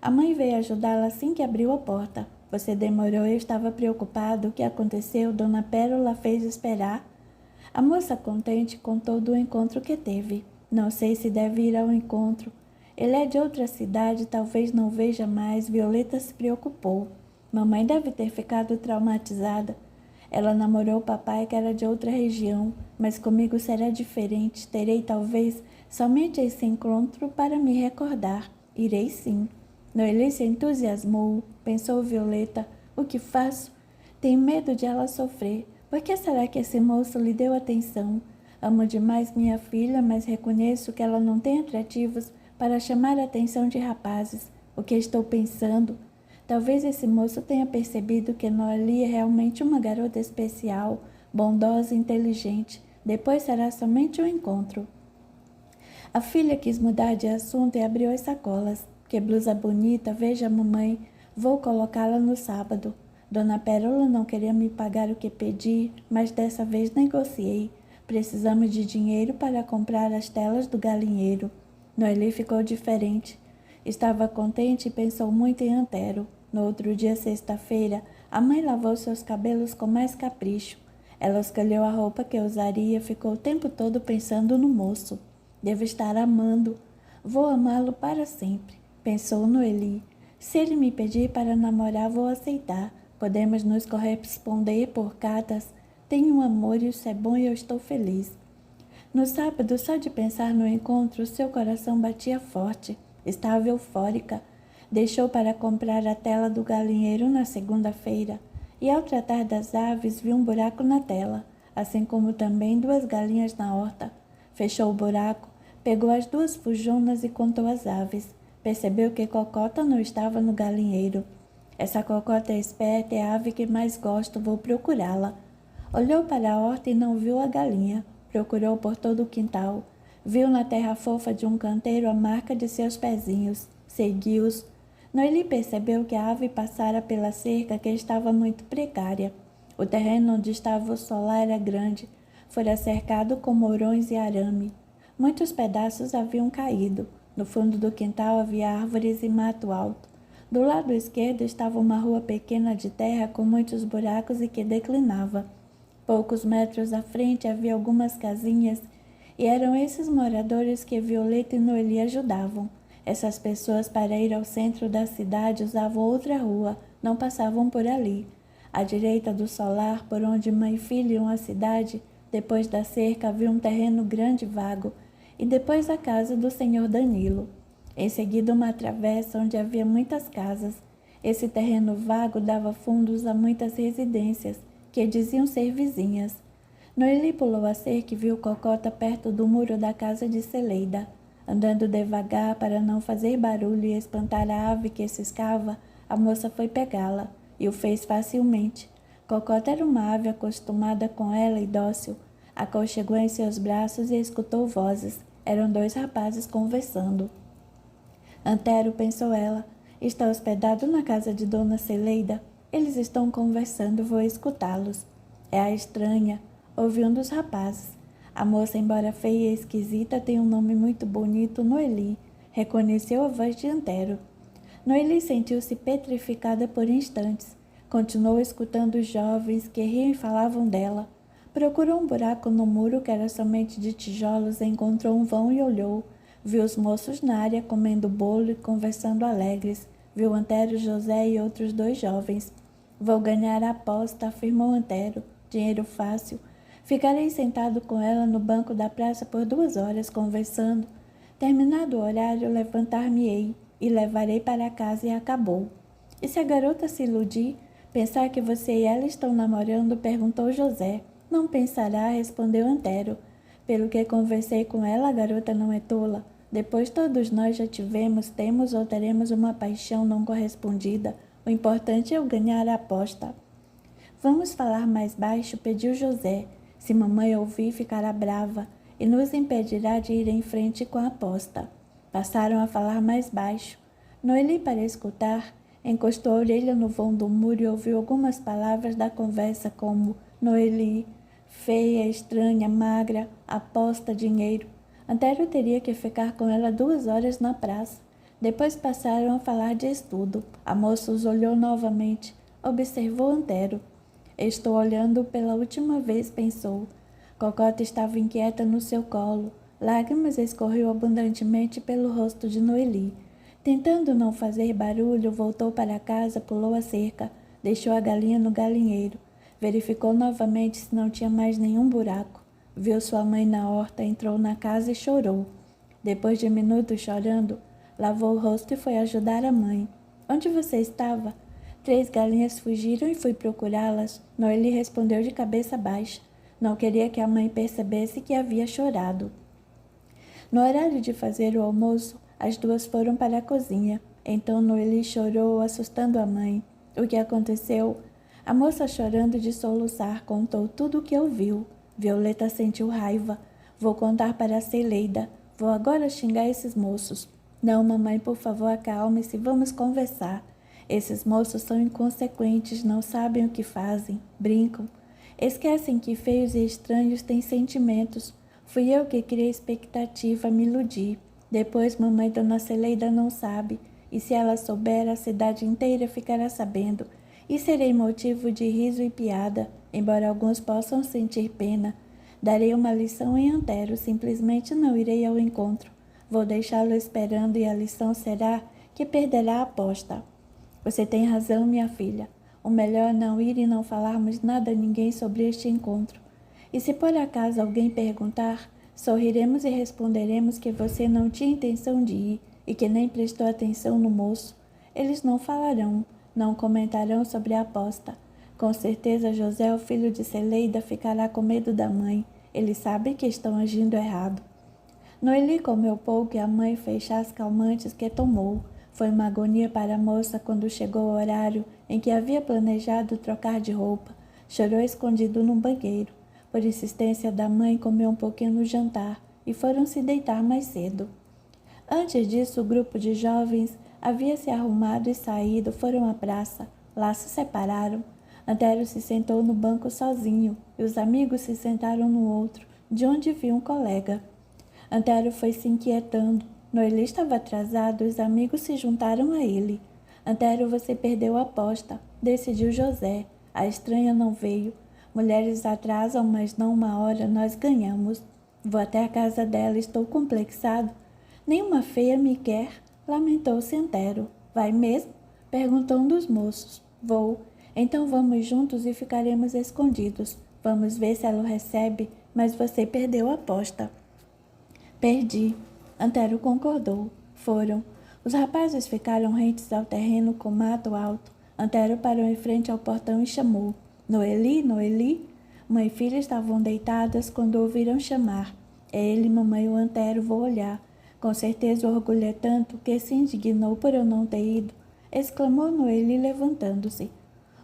A mãe veio ajudá-la assim que abriu a porta. Você demorou, eu estava preocupado. O que aconteceu? Dona Pérola fez esperar. A moça contente contou do encontro que teve. Não sei se deve ir ao encontro. Ele é de outra cidade, talvez não veja mais. Violeta se preocupou. Mamãe deve ter ficado traumatizada. Ela namorou o papai que era de outra região, mas comigo será diferente. Terei talvez somente esse encontro para me recordar. Irei sim. Noeli se entusiasmou. Pensou Violeta. O que faço? Tenho medo de ela sofrer. Por que será que esse moço lhe deu atenção? Amo demais minha filha, mas reconheço que ela não tem atrativos para chamar a atenção de rapazes. O que estou pensando? Talvez esse moço tenha percebido que Noeli é realmente uma garota especial, bondosa e inteligente. Depois será somente um encontro. A filha quis mudar de assunto e abriu as sacolas. Que blusa bonita, veja, mamãe. Vou colocá-la no sábado. Dona Pérola não queria me pagar o que pedi, mas dessa vez negociei. Precisamos de dinheiro para comprar as telas do galinheiro. Noeli ficou diferente. Estava contente e pensou muito em Antero. No outro dia, sexta-feira, a mãe lavou seus cabelos com mais capricho. Ela escolheu a roupa que usaria e ficou o tempo todo pensando no moço. Devo estar amando. Vou amá-lo para sempre, pensou Noeli. Se ele me pedir para namorar, vou aceitar. Podemos nos corresponder por cartas. Tenho um amor e isso é bom e eu estou feliz. No sábado, só de pensar no encontro, seu coração batia forte. Estava eufórica. Deixou para comprar a tela do galinheiro na segunda-feira. E ao tratar das aves, viu um buraco na tela, assim como também 2 galinhas na horta. Fechou o buraco, pegou as 2 fujonas e contou as aves. Percebeu que Cocota não estava no galinheiro. Essa Cocota é esperta, é a ave que mais gosto, vou procurá-la. Olhou para a horta e não viu a galinha. Procurou por todo o quintal. Viu na terra fofa de um canteiro a marca de seus pezinhos. Seguiu-os. Noeli percebeu que a ave passara pela cerca que estava muito precária. O terreno onde estava o solar era grande. Fora cercado com mourões e arame. Muitos pedaços haviam caído. No fundo do quintal havia árvores e mato alto. Do lado esquerdo estava uma rua pequena de terra com muitos buracos e que declinava. Poucos metros à frente havia algumas casinhas e eram esses moradores que Violeta e Noeli ajudavam. Essas pessoas, para ir ao centro da cidade, usavam outra rua, não passavam por ali. À direita do solar, por onde mãe e filha iam à cidade, depois da cerca havia um terreno grande e vago, e depois a casa do senhor Danilo. Em seguida, uma travessa onde havia muitas casas. Esse terreno vago dava fundos a muitas residências, que diziam ser vizinhas. Noeli pulou a cerca e viu Cocota perto do muro da casa de Celeida. Andando devagar para não fazer barulho e espantar a ave que ciscava, a moça foi pegá-la, e o fez facilmente. Cocota era uma ave acostumada com ela e dócil. Aconchegou em seus braços e escutou vozes. Eram 2 rapazes conversando. Antero, pensou ela, está hospedado na casa de Dona Celeida. Eles estão conversando, vou escutá-los. É a estranha, ouviu um dos rapazes. A moça, embora feia e esquisita, tem um nome muito bonito, Noeli. Reconheceu a voz de Antero. Noeli sentiu-se petrificada por instantes. Continuou escutando os jovens que riam e falavam dela. Procurou um buraco no muro que era somente de tijolos, encontrou um vão e olhou. Viu os moços na área comendo bolo e conversando alegres. Viu Antero, José e outros 2 jovens. Vou ganhar a aposta, afirmou Antero. Dinheiro fácil. Ficarei sentado com ela no banco da praça por 2 horas, conversando. Terminado o horário, levantar-me-ei e levarei para casa e acabou. E se a garota se iludir, pensar que você e ela estão namorando, perguntou José. Não pensará, respondeu Antero. Pelo que conversei com ela, a garota não é tola. Depois todos nós já temos ou teremos uma paixão não correspondida. O importante é o ganhar a aposta. Vamos falar mais baixo, pediu José. Se mamãe ouvir, ficará brava e nos impedirá de ir em frente com a aposta. Passaram a falar mais baixo. Noeli, para escutar, encostou a orelha no vão do muro e ouviu algumas palavras da conversa como Noeli, feia, estranha, magra, aposta, dinheiro. Antero teria que ficar com ela 2 horas na praça. Depois passaram a falar de estudo. A moça os olhou novamente. Observou Antero. Estou olhando pela última vez, pensou. Cocota estava inquieta no seu colo. Lágrimas escorriam abundantemente pelo rosto de Noeli. Tentando não fazer barulho, voltou para casa, pulou a cerca, deixou a galinha no galinheiro. Verificou novamente se não tinha mais nenhum buraco. Viu sua mãe na horta, entrou na casa e chorou. Depois de minutos chorando, lavou o rosto e foi ajudar a mãe. Onde você estava? 3 galinhas fugiram e fui procurá-las. Noeli respondeu de cabeça baixa. Não queria que a mãe percebesse que havia chorado. No horário de fazer o almoço, as 2 foram para a cozinha. Então Noeli chorou, assustando a mãe. O que aconteceu? A moça, chorando de soluçar, contou tudo o que ouviu. Violeta sentiu raiva. Vou contar para a Celeida. Vou agora xingar esses moços. Não, mamãe, por favor, acalme-se, vamos conversar. Esses moços são inconsequentes, não sabem o que fazem, brincam. Esquecem que feios e estranhos têm sentimentos. Fui eu que criei expectativa, me iludi. Depois mamãe Dona Celeida não sabe, e se ela souber, a cidade inteira ficará sabendo, e serei motivo de riso e piada, embora alguns possam sentir pena. Darei uma lição em Antero, simplesmente não irei ao encontro. Vou deixá-lo esperando e a lição será que perderá a aposta. Você tem razão, minha filha. O melhor é não ir e não falarmos nada a ninguém sobre este encontro. E se por acaso alguém perguntar, sorriremos e responderemos que você não tinha intenção de ir e que nem prestou atenção no moço. Eles não falarão, não comentarão sobre a aposta. Com certeza José, o filho de Celeida, ficará com medo da mãe. Eles sabem que estão agindo errado. Noeli comeu pouco e a mãe fez chás calmantes que tomou. Foi uma agonia para a moça quando chegou o horário em que havia planejado trocar de roupa. Chorou escondido num banheiro. Por insistência da mãe, comeu um pouquinho no jantar e foram se deitar mais cedo. Antes disso, o grupo de jovens havia se arrumado e saído, foram à praça. Lá se separaram. Antero se sentou no banco sozinho e os amigos se sentaram no outro, de onde viu um colega. Antero foi se inquietando. Noeli estava atrasado, os amigos se juntaram a ele. Antero, você perdeu a aposta, decidiu José. A estranha não veio. Mulheres atrasam, mas não uma hora, nós ganhamos. Vou até a casa dela, estou complexado. Nenhuma feia me quer, lamentou-se Antero. Vai mesmo? Perguntou um dos moços. Vou. Então vamos juntos e ficaremos escondidos. Vamos ver se ela o recebe, mas você perdeu a aposta. Perdi. Antero concordou. Foram. Os rapazes ficaram rentes ao terreno com mato alto. Antero parou em frente ao portão e chamou. Noeli, Noeli? Mãe e filha estavam deitadas quando ouviram chamar. É ele, mamãe, o Antero, vou olhar. Com certeza o orgulho é tanto que se indignou por eu não ter ido, exclamou Noeli levantando-se.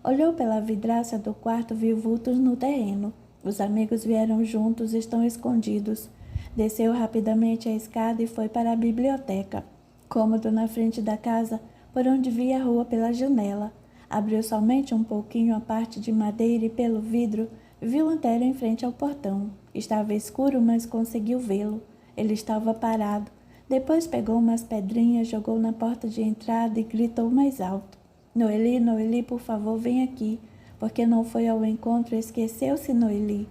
Olhou pela vidraça do quarto, viu vultos no terreno. Os amigos vieram juntos, estão escondidos. Desceu rapidamente a escada e foi para a biblioteca. Cômodo na frente da casa, por onde via a rua pela janela. Abriu somente um pouquinho a parte de madeira e pelo vidro viu Antero em frente ao portão. Estava escuro, mas conseguiu vê-lo. Ele estava parado. Depois pegou umas pedrinhas, jogou na porta de entrada e gritou mais alto. Noeli, Noeli, por favor, vem aqui. Porque não foi ao encontro, esqueceu-se, Noeli.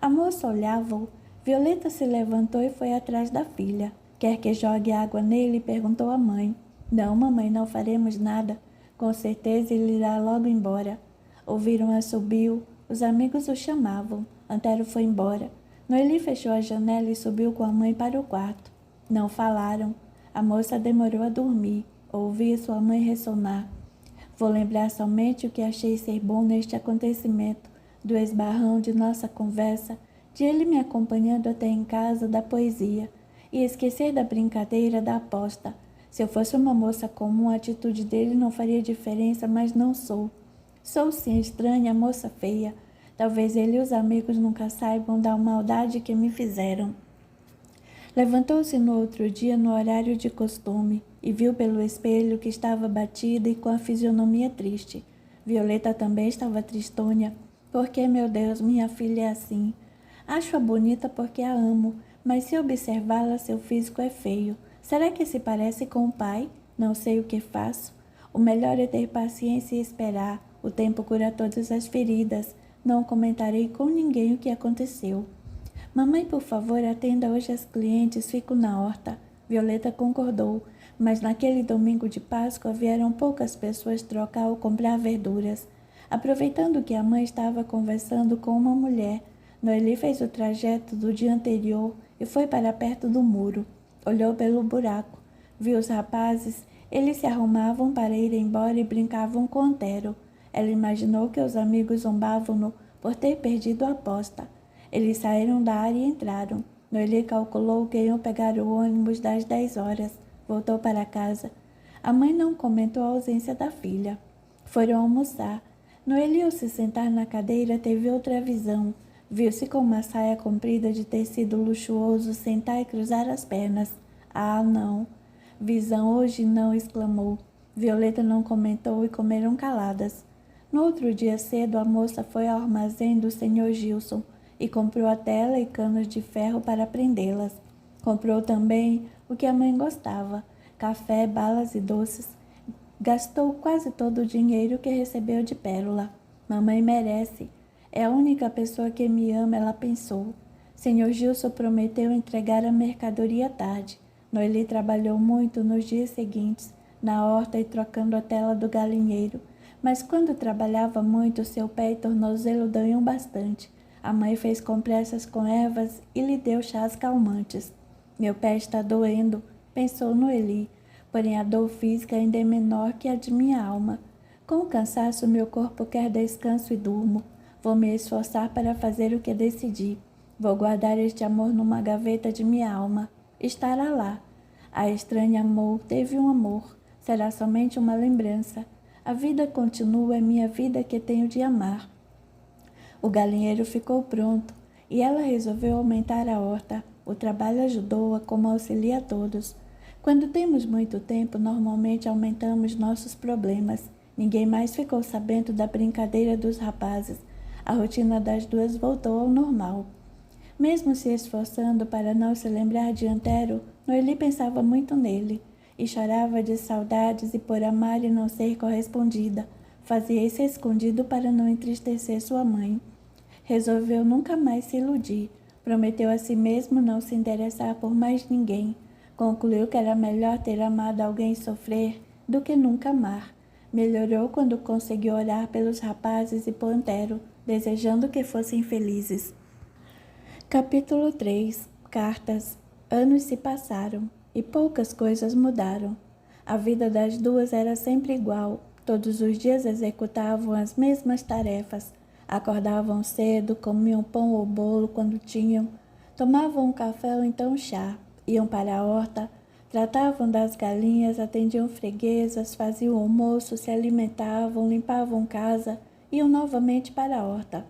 A moça olhava-o. Violeta se levantou e foi atrás da filha. Quer que jogue água nele? Perguntou a mãe. Não, mamãe, não faremos nada. Com certeza ele irá logo embora. Ouviram um assobio. Os amigos o chamavam. Antero foi embora. Noeli fechou a janela e subiu com a mãe para o quarto. Não falaram. A moça demorou a dormir. Ouvi sua mãe ressonar. Vou lembrar somente o que achei ser bom neste acontecimento, do esbarrão de nossa conversa, de ele me acompanhando até em casa, da poesia, e esquecer da brincadeira da aposta. Se eu fosse uma moça comum, a atitude dele não faria diferença, mas não sou. Sou sim estranha, moça feia. Talvez ele e os amigos nunca saibam da maldade que me fizeram. Levantou-se no outro dia no horário de costume e viu pelo espelho que estava batida e com a fisionomia triste. Violeta também estava tristonha. Por que, meu Deus, minha filha é assim? Acho-a bonita porque a amo, mas se observá-la, seu físico é feio. Será que se parece com o pai? Não sei o que faço. O melhor é ter paciência e esperar. O tempo cura todas as feridas. Não comentarei com ninguém o que aconteceu. Mamãe, por favor, atenda hoje as clientes, fico na horta. Violeta concordou, mas naquele domingo de Páscoa vieram poucas pessoas trocar ou comprar verduras. Aproveitando que a mãe estava conversando com uma mulher, Noeli fez o trajeto do dia anterior e foi para perto do muro. Olhou pelo buraco, viu os rapazes, eles se arrumavam para ir embora e brincavam com Antero. Ela imaginou que os amigos zombavam-no por ter perdido a aposta. Eles saíram da área e entraram. Noeli calculou que iam pegar o ônibus das 10 horas. Voltou para casa. A mãe não comentou a ausência da filha. Foram almoçar. Noeli, ao se sentar na cadeira, teve outra visão. Viu-se com uma saia comprida de tecido luxuoso sentar e cruzar as pernas. Ah, não. Visão hoje não, exclamou. Violeta não comentou e comeram caladas. No outro dia cedo, a moça foi ao armazém do Sr. Gilson e comprou a tela e canos de ferro para prendê-las. Comprou também o que a mãe gostava, café, balas e doces. Gastou quase todo o dinheiro que recebeu de Pérola. Mamãe merece. É a única pessoa que me ama, ela pensou. Sr. Gilson prometeu entregar a mercadoria à tarde. Noeli trabalhou muito nos dias seguintes, na horta e trocando a tela do galinheiro. Mas quando trabalhava muito, seu pé e tornozelo doíam bastante. A mãe fez compressas com ervas e lhe deu chás calmantes. Meu pé está doendo, pensou Noeli, porém a dor física ainda é menor que a de minha alma. Com o cansaço, meu corpo quer descanso e durmo. Vou me esforçar para fazer o que decidi. Vou guardar este amor numa gaveta de minha alma. Estará lá. A estranha amor teve um amor. Será somente uma lembrança. A vida continua, é minha vida que tenho de amar. O galinheiro ficou pronto e ela resolveu aumentar a horta. O trabalho ajudou-a como auxilia a todos. Quando temos muito tempo, normalmente aumentamos nossos problemas. Ninguém mais ficou sabendo da brincadeira dos rapazes. A rotina das duas voltou ao normal. Mesmo se esforçando para não se lembrar de Antero, Noeli pensava muito nele e chorava de saudades e por amar e não ser correspondida. Fazia isso escondido para não entristecer sua mãe. Resolveu nunca mais se iludir. Prometeu a si mesmo não se interessar por mais ninguém. Concluiu que era melhor ter amado alguém e sofrer do que nunca amar. Melhorou quando conseguiu orar pelos rapazes e por Antero, desejando que fossem felizes. Capítulo 3. Cartas. Anos se passaram e poucas coisas mudaram. A vida das duas era sempre igual. Todos os dias executavam as mesmas tarefas. Acordavam cedo, comiam pão ou bolo quando tinham, tomavam um café ou então chá, iam para a horta, tratavam das galinhas, atendiam freguesas, faziam almoço, se alimentavam, limpavam casa, iam novamente para a horta.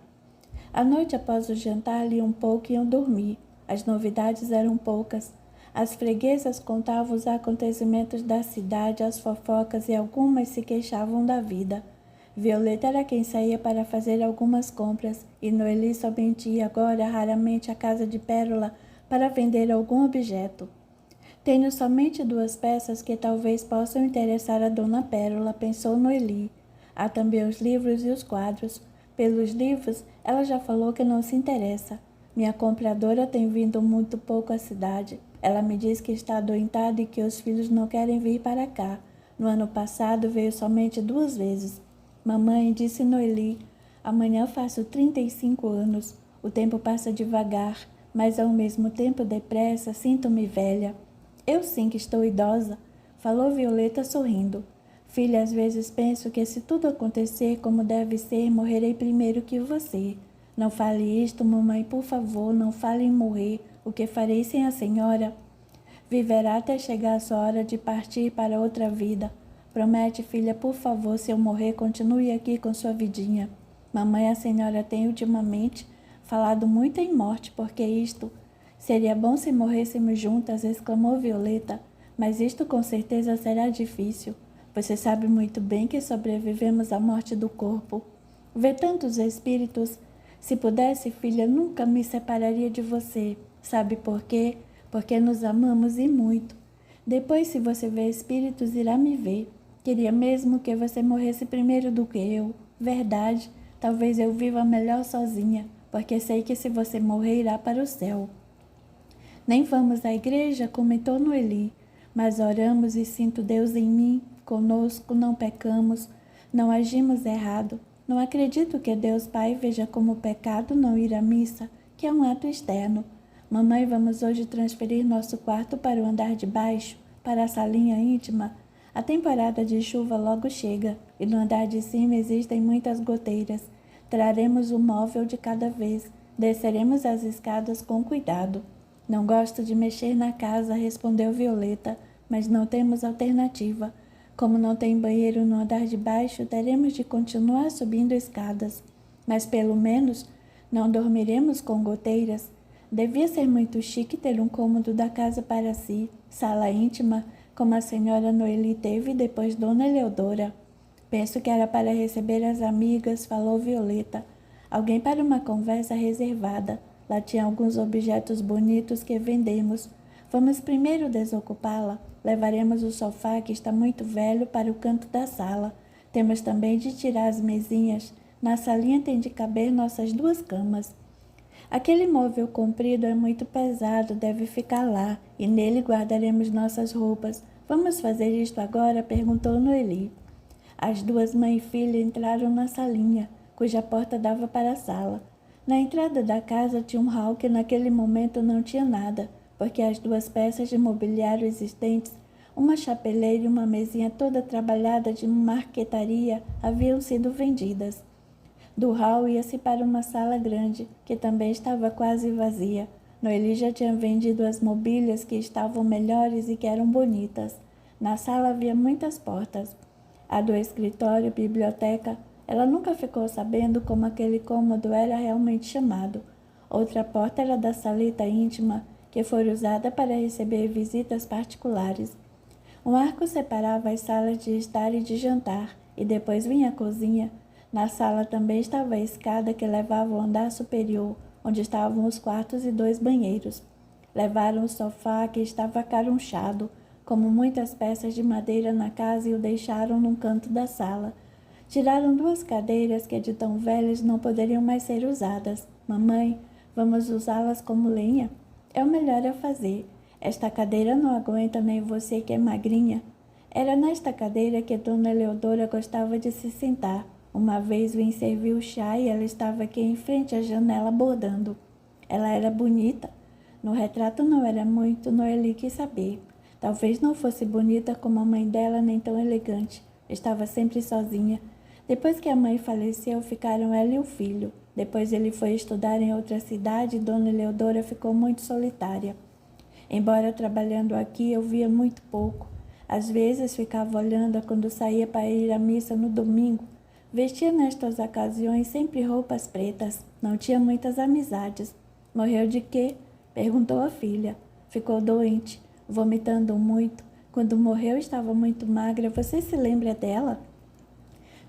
À noite, após o jantar, liam um pouco e iam dormir. As novidades eram poucas. As freguesas contavam os acontecimentos da cidade, as fofocas e algumas se queixavam da vida. Violeta era quem saía para fazer algumas compras e Noeli somente ia agora raramente à casa de Pérola para vender algum objeto. Tenho somente 2 peças que talvez possam interessar a Dona Pérola, pensou Noeli. Há também os livros e os quadros. Pelos livros, ela já falou que não se interessa. Minha compradora tem vindo muito pouco à cidade. Ela me diz que está adoentada e que os filhos não querem vir para cá. No ano passado veio somente 2 vezes. Mamãe, disse Noeli, amanhã faço 35 anos. O tempo passa devagar, mas ao mesmo tempo depressa, sinto-me velha. Eu sim que estou idosa, falou Violeta sorrindo. Filha, às vezes penso que se tudo acontecer como deve ser, morrerei primeiro que você. Não fale isto, mamãe, por favor, não fale em morrer. O que farei sem a senhora? Viverá até chegar a sua hora de partir para outra vida. Promete, filha, por favor, se eu morrer, continue aqui com sua vidinha. Mamãe, a senhora tem ultimamente falado muito em morte, porque isto... Seria bom se morrêssemos juntas, exclamou Violeta, mas isto com certeza será difícil. Você sabe muito bem que sobrevivemos à morte do corpo. Vê tantos espíritos. Se pudesse, filha, nunca me separaria de você. Sabe por quê? Porque nos amamos e muito. Depois, se você vê espíritos, irá me ver. Queria mesmo que você morresse primeiro do que eu. Verdade, talvez eu viva melhor sozinha. porque sei que se você morrer irá para o céu. Nem vamos à igreja, comentou Noeli, mas oramos e sinto Deus em mim, conosco não pecamos, não agimos errado. Não acredito que Deus Pai veja como pecado não ir à missa, que é um ato externo. Mamãe, vamos hoje transferir nosso quarto para o andar de baixo, para a salinha íntima. A temporada de chuva logo chega, e no andar de cima existem muitas goteiras. Traremos o móvel de cada vez, desceremos as escadas com cuidado. Não gosto de mexer na casa, respondeu Violeta, mas não temos alternativa. Como não tem banheiro no andar de baixo, teremos de continuar subindo escadas. Mas pelo menos não dormiremos com goteiras. Devia ser muito chique ter um cômodo da casa para si, sala íntima, como a senhora Noeli teve depois Dona Eleodora. Penso que era para receber as amigas, falou Violeta. Alguém para uma conversa reservada. Lá tinha alguns objetos bonitos que vendemos. Vamos primeiro desocupá-la. Levaremos o sofá, que está muito velho, para o canto da sala. Temos também de tirar as mesinhas. Na salinha tem de caber nossas 2 camas. Aquele móvel comprido é muito pesado, deve ficar lá, e nele guardaremos nossas roupas. Vamos fazer isto agora? Perguntou Noeli. As 2 mãe e filha entraram na salinha, cuja porta dava para a sala. Na entrada da casa tinha um hall que naquele momento não tinha nada, porque as 2 peças de mobiliário existentes, uma chapeleira e uma mesinha toda trabalhada de marquetaria, haviam sido vendidas. Do hall ia-se para uma sala grande, que também estava quase vazia. Noeli já tinha vendido as mobílias que estavam melhores e que eram bonitas. Na sala havia muitas portas. A do escritório, biblioteca, ela nunca ficou sabendo como aquele cômodo era realmente chamado. Outra porta era da salita íntima, que foi usada para receber visitas particulares. Um arco separava as salas de estar e de jantar, e depois vinha a cozinha. Na sala também estava a escada que levava ao andar superior, onde estavam os quartos e 2 banheiros. Levaram o sofá, que estava carunchado, como muitas peças de madeira na casa, e o deixaram num canto da sala. Tiraram 2 cadeiras que de tão velhas não poderiam mais ser usadas. Mamãe, vamos usá-las como lenha? É o melhor a fazer. Esta cadeira não aguenta nem você que é magrinha. Era nesta cadeira que Dona Eleodora gostava de se sentar. Uma vez vim servir o chá e ela estava aqui em frente à janela bordando. Ela era bonita. No retrato não era muito, Noeli quis saber. Talvez não fosse bonita como a mãe dela, nem tão elegante. Estava sempre sozinha. Depois que a mãe faleceu, ficaram ela e o filho. Depois ele foi estudar em outra cidade e Dona Eleodora ficou muito solitária. Embora trabalhando aqui, eu via muito pouco. Às vezes ficava olhando quando saía para ir à missa no domingo. Vestia nestas ocasiões sempre roupas pretas. Não tinha muitas amizades. Morreu de quê? Perguntou a filha. Ficou doente, vomitando muito. Quando morreu estava muito magra. Você se lembra dela?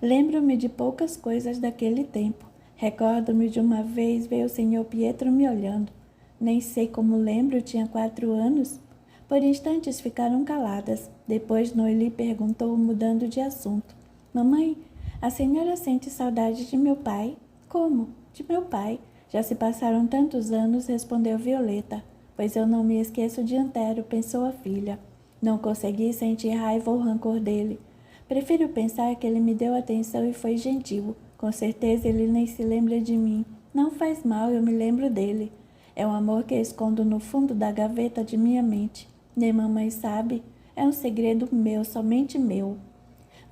Lembro-me de poucas coisas daquele tempo. Recordo-me de uma vez ver o senhor Pietro me olhando. Nem sei como lembro, tinha 4 anos. Por instantes ficaram caladas. Depois Noeli perguntou, mudando de assunto. Mamãe, a senhora sente saudade de meu pai? Como? De meu pai. Já se passaram tantos anos, respondeu Violeta. Pois eu não me esqueço de Antero, pensou a filha. Não consegui sentir raiva ou rancor dele. Prefiro pensar que ele me deu atenção e foi gentil. Com certeza ele nem se lembra de mim. Não faz mal, eu me lembro dele. É um amor que escondo no fundo da gaveta de minha mente. Nem mamãe sabe. É um segredo meu, somente meu.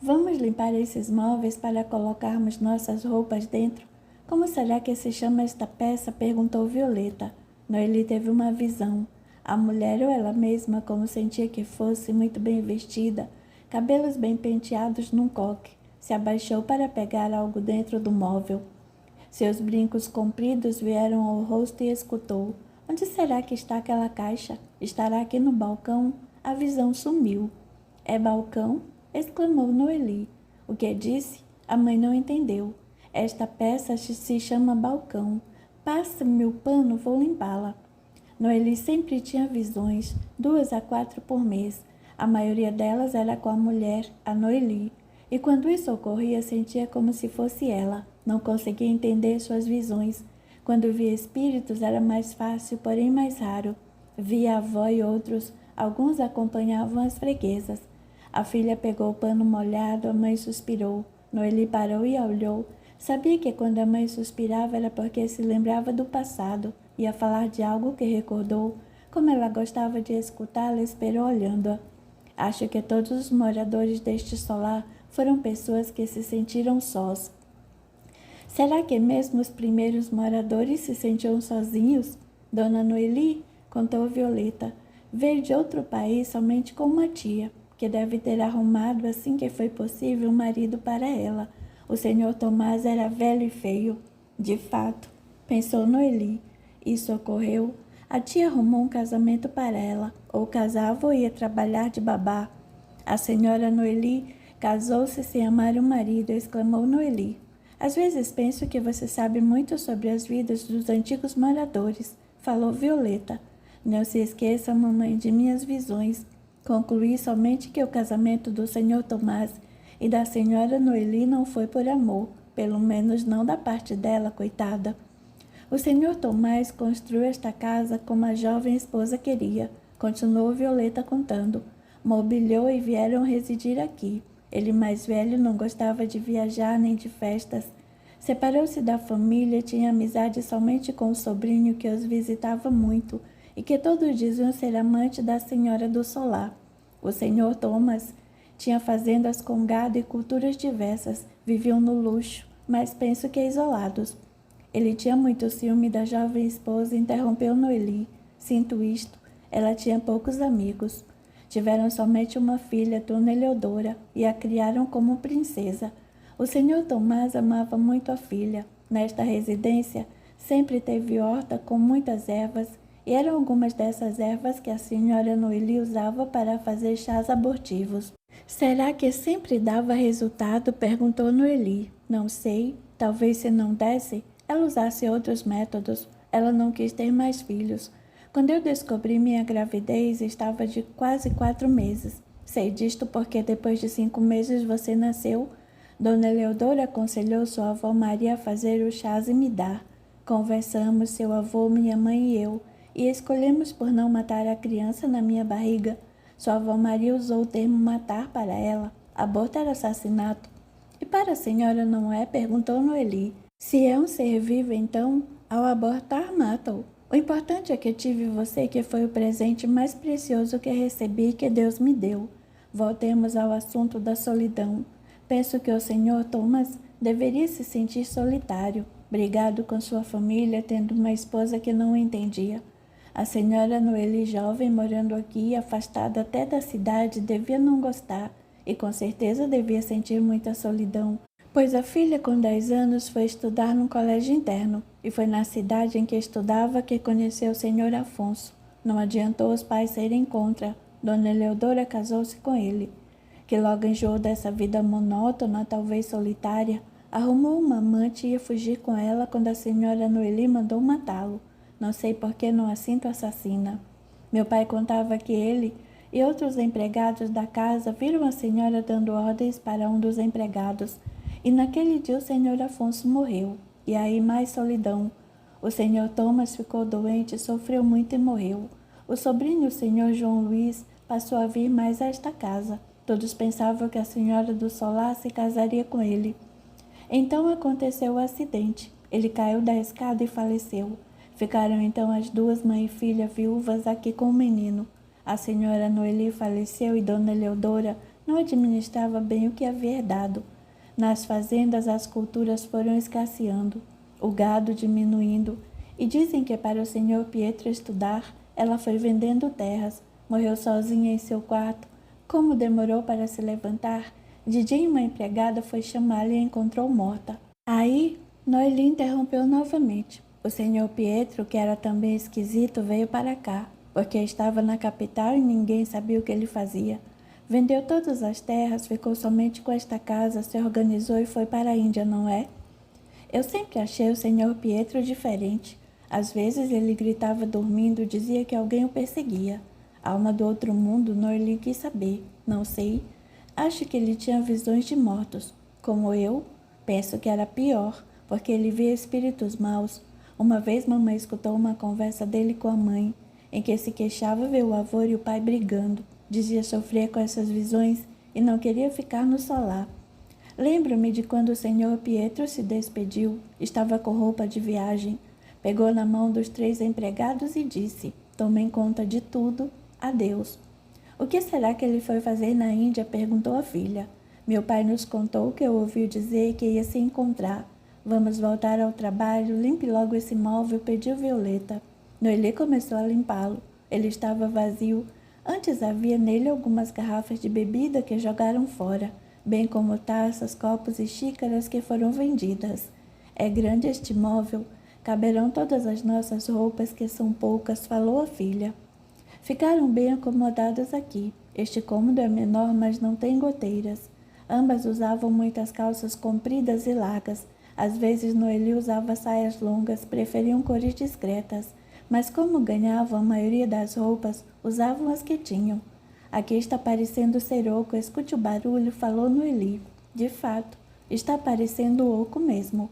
Vamos limpar esses móveis para colocarmos nossas roupas dentro? Como será que se chama esta peça? Perguntou Violeta. Noeli teve uma visão. A mulher, ou ela mesma, como sentia que fosse, muito bem vestida, cabelos bem penteados num coque, se abaixou para pegar algo dentro do móvel. Seus brincos compridos vieram ao rosto e escutou. Onde será que está aquela caixa? Estará aqui no balcão? A visão sumiu. É balcão? Exclamou Noeli. O que disse? A mãe não entendeu. Esta peça se chama balcão. Passa-me o pano, vou limpá-la. Noeli sempre tinha visões, 2 a 4 por mês. A maioria delas era com a mulher, a Noeli. E quando isso ocorria, sentia como se fosse ela. Não conseguia entender suas visões. Quando via espíritos era mais fácil, porém mais raro. Via a avó e outros, alguns acompanhavam as freguesas. A filha pegou o pano molhado, a mãe suspirou. Noeli parou e a olhou. Sabia que quando a mãe suspirava era porque se lembrava do passado. Ia falar de algo que recordou. Como ela gostava de escutá-la, esperou olhando-a. Acho que todos os moradores deste solar foram pessoas que se sentiram sós. Será que mesmo os primeiros moradores se sentiam sozinhos? Dona Noeli, contou Violeta, veio de outro país somente com uma tia, que deve ter arrumado assim que foi possível um marido para ela. O senhor Tomás era velho e feio. De fato, pensou Noeli. Isso ocorreu. A tia arrumou um casamento para ela, ou casava ou ia trabalhar de babá. A senhora Noeli casou-se sem amar o marido, exclamou Noeli. Às vezes penso que você sabe muito sobre as vidas dos antigos moradores, falou Violeta. Não se esqueça, mamãe, de minhas visões. Concluí somente que o casamento do senhor Tomás e da senhora Noeli não foi por amor, pelo menos não da parte dela, coitada. O senhor Tomás construiu esta casa como a jovem esposa queria, continuou Violeta contando. Mobiliou e vieram residir aqui. Ele, mais velho, não gostava de viajar nem de festas. Separou-se da família e tinha amizade somente com o sobrinho que os visitava muito e que todos diziam ser amante da senhora do solar. O senhor Thomas tinha fazendas com gado e culturas diversas, viviam no luxo, mas penso que isolados. Ele tinha muito ciúme da jovem esposa, interrompeu Noeli. Sinto isto, ela tinha poucos amigos. Tiveram somente uma filha, Dona Eleodora, e a criaram como princesa. O senhor Tomás amava muito a filha. Nesta residência, sempre teve horta com muitas ervas, e eram algumas dessas ervas que a senhora Noeli usava para fazer chás abortivos. Será que sempre dava resultado? Perguntou Noeli. Não sei, talvez se não desse, ela usasse outros métodos. Ela não quis ter mais filhos. Quando eu descobri minha gravidez, estava de quase 4 meses. Sei disto porque depois de 5 meses você nasceu. Dona Eleodora aconselhou sua avó Maria a fazer o chás e me dar. Conversamos, seu avô, minha mãe e eu, e escolhemos por não matar a criança na minha barriga. Sua avó Maria usou o termo matar para ela. Aborto era assassinato. E para a senhora não é? Perguntou Noeli. Se é um ser vivo, então, ao abortar, mata-o. O importante é que tive você, que foi o presente mais precioso que recebi e que Deus me deu. Voltemos ao assunto da solidão. Penso que o senhor Thomas deveria se sentir solitário, brigado com sua família, tendo uma esposa que não o entendia. A senhora Noeli, jovem, morando aqui, afastada até da cidade, devia não gostar e com certeza devia sentir muita solidão, pois a filha com 10 anos foi estudar num colégio interno e foi na cidade em que estudava que conheceu o senhor Afonso. Não adiantou os pais serem contra. Dona Eleodora casou-se com ele, que logo enjoou dessa vida monótona, talvez solitária. Arrumou uma amante e ia fugir com ela quando a senhora Noeli mandou matá-lo. Não sei por que não a sinto assassina. Meu pai contava que ele e outros empregados da casa viram a senhora dando ordens para um dos empregados. E naquele dia o senhor Afonso morreu. E aí mais solidão. O senhor Thomas ficou doente, sofreu muito e morreu. O sobrinho, o senhor João Luís, passou a vir mais a esta casa. Todos pensavam que a senhora do solar se casaria com ele. Então aconteceu o acidente. Ele caiu da escada e faleceu. Ficaram então as duas, mãe e filha, viúvas aqui com o menino. A senhora Noeli faleceu e Dona Eleodora não administrava bem o que havia herdado. Nas fazendas as culturas foram escasseando, o gado diminuindo, e dizem que para o senhor Pietro estudar, ela foi vendendo terras, morreu sozinha em seu quarto. Como demorou para se levantar, de dia uma empregada foi chamá-la e a encontrou morta. Aí, Noeli interrompeu novamente. O senhor Pietro, que era também esquisito, veio para cá, porque estava na capital e ninguém sabia o que ele fazia. Vendeu todas as terras, ficou somente com esta casa, se organizou e foi para a Índia, não é? Eu sempre achei o senhor Pietro diferente. Às vezes ele gritava dormindo, dizia que alguém o perseguia. Alma do outro mundo, Noeli quis saber. Não sei. Acho que ele tinha visões de mortos. Como eu, penso que era pior, porque ele via espíritos maus. Uma vez mamãe escutou uma conversa dele com a mãe, em que se queixava ver o avô e o pai brigando. Dizia sofrer com essas visões e não queria ficar no solar. Lembro-me de quando o senhor Pietro se despediu. Estava com roupa de viagem. Pegou na mão dos 3 empregados e disse: tomem conta de tudo. Adeus. O que será que ele foi fazer na Índia? Perguntou a filha. Meu pai nos contou que eu ouvi dizer que ia se encontrar. Vamos voltar ao trabalho, limpe logo esse móvel, pediu Violeta. Noeli começou a limpá-lo. Ele estava vazio. Antes havia nele algumas garrafas de bebida que jogaram fora, bem como taças, copos e xícaras que foram vendidas. É grande este móvel. Caberão todas as nossas roupas, que são poucas, falou a filha. Ficaram bem acomodadas aqui. Este cômodo é menor, mas não tem goteiras. Ambas usavam muitas calças compridas e largas. Às vezes Noeli usava saias longas, preferiam cores discretas, mas como ganhavam a maioria das roupas, usavam as que tinham. Aqui está parecendo ser oco, escute o barulho, falou Noeli. De fato, está parecendo oco mesmo.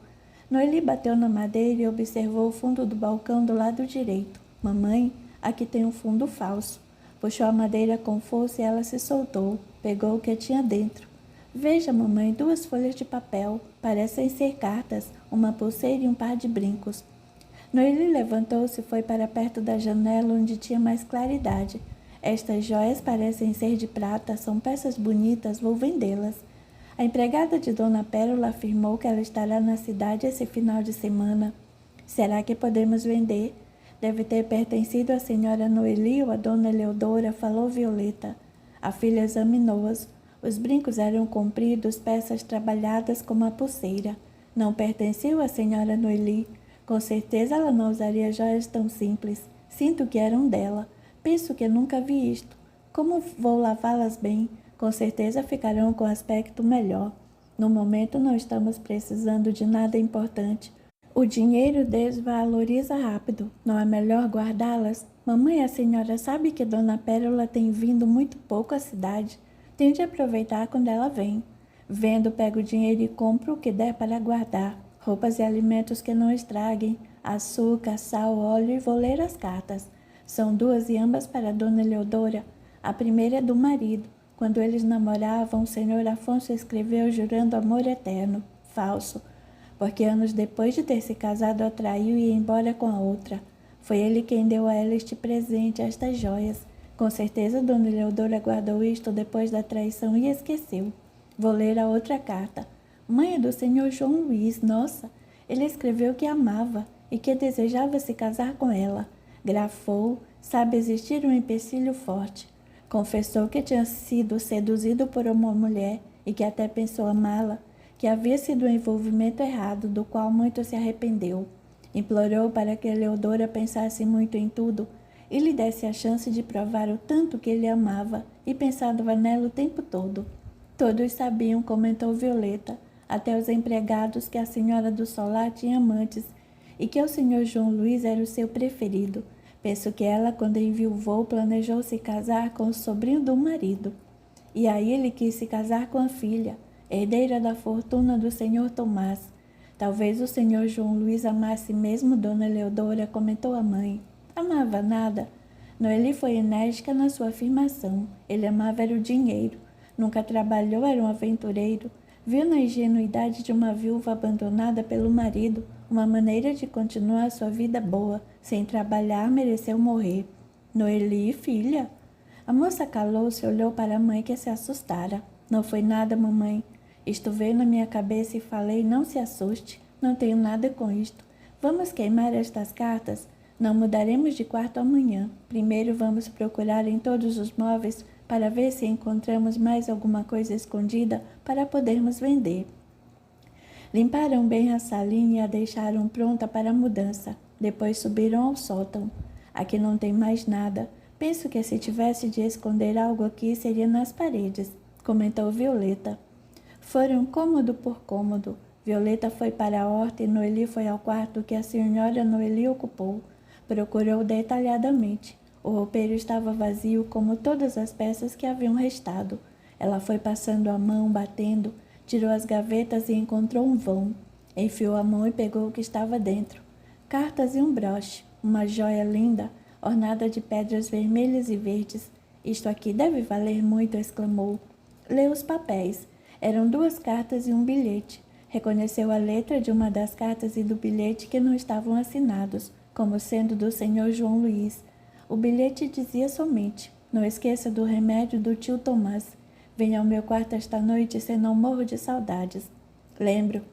Noeli bateu na madeira e observou o fundo do balcão do lado direito. Mamãe, aqui tem um fundo falso. Puxou a madeira com força e ela se soltou. Pegou o que tinha dentro. Veja, mamãe, 2 folhas de papel. Parecem ser cartas, uma pulseira e um par de brincos. Noeli levantou-se e foi para perto da janela, onde tinha mais claridade. Estas joias parecem ser de prata, são peças bonitas, vou vendê-las. A empregada de Dona Pérola afirmou que ela estará na cidade esse final de semana. Será que podemos vender? Deve ter pertencido à senhora Noeli ou à dona Eleodora, falou Violeta. A filha examinou-as. Os brincos eram compridos, peças trabalhadas como a pulseira. Não pertenciam à senhora Noeli. Com certeza ela não usaria joias tão simples. Sinto que eram dela. Penso que nunca vi isto. Como vou lavá-las bem? Com certeza ficarão com aspecto melhor. No momento não estamos precisando de nada importante. O dinheiro desvaloriza rápido. Não é melhor guardá-las? Mamãe, a senhora sabe que Dona Pérola tem vindo muito pouco à cidade. Tenho de aproveitar quando ela vem. Vendo, pego o dinheiro e compro o que der para guardar. Roupas e alimentos que não estraguem. Açúcar, sal, óleo e vou ler as cartas. São 2 e ambas para Dona Eleodora. A primeira é do marido. Quando eles namoravam, o senhor Afonso escreveu jurando amor eterno. Falso. Porque anos depois de ter se casado a traiu e ia embora com a outra. Foi ele quem deu a ela este presente, estas joias. Com certeza Dona Eleodora guardou isto depois da traição e esqueceu. Vou ler a outra carta. Mãe é do senhor João Luís, nossa. Ele escreveu que amava e que desejava se casar com ela. Grafou, sabe existir um empecilho forte. Confessou que tinha sido seduzido por uma mulher e que até pensou amá-la, que havia sido um envolvimento errado, do qual muito se arrependeu. Implorou para que Eleodora pensasse muito em tudo e lhe desse a chance de provar o tanto que ele amava e pensava nela o tempo todo. Todos sabiam, comentou Violeta, até os empregados, que a senhora do solar tinha amantes e que o senhor João Luís era o seu preferido. Penso que ela, quando enviuvou, planejou se casar com o sobrinho do marido. E aí ele quis se casar com a filha, herdeira da fortuna do senhor Tomás. Talvez o senhor João Luís amasse mesmo Dona Eleodora, comentou a mãe. Amava nada. Noeli foi enérgica na sua afirmação. Ele amava era o dinheiro. Nunca trabalhou, era um aventureiro. Viu na ingenuidade de uma viúva abandonada pelo marido uma maneira de continuar sua vida boa. Sem trabalhar, mereceu morrer. Noeli, filha? A moça calou-se e olhou para a mãe, que se assustara. Não foi nada, mamãe. Isto veio na minha cabeça e falei, não se assuste, não tenho nada com isto. Vamos queimar estas cartas? Não mudaremos de quarto amanhã. Primeiro vamos procurar em todos os móveis para ver se encontramos mais alguma coisa escondida para podermos vender. Limparam bem a salinha e a deixaram pronta para a mudança. Depois subiram ao sótão. Aqui não tem mais nada. Penso que se tivesse de esconder algo aqui seria nas paredes, comentou Violeta. Foram cômodo por cômodo. Violeta foi para a horta e Noeli foi ao quarto que a senhora Noeli ocupou. Procurou detalhadamente. O roupeiro estava vazio, como todas as peças que haviam restado. Ela foi passando a mão, batendo, tirou as gavetas e encontrou um vão. Enfiou a mão e pegou o que estava dentro. cartas e um broche, uma joia linda, ornada de pedras vermelhas e verdes. Isto aqui deve valer muito, exclamou. Leu os papéis. Eram 2 cartas e um bilhete. Reconheceu a letra de uma das cartas e do bilhete que não estavam assinados, como sendo do senhor João Luís. O bilhete dizia somente: não esqueça do remédio do tio Tomás. Venha ao meu quarto esta noite, senão morro de saudades. Lembro,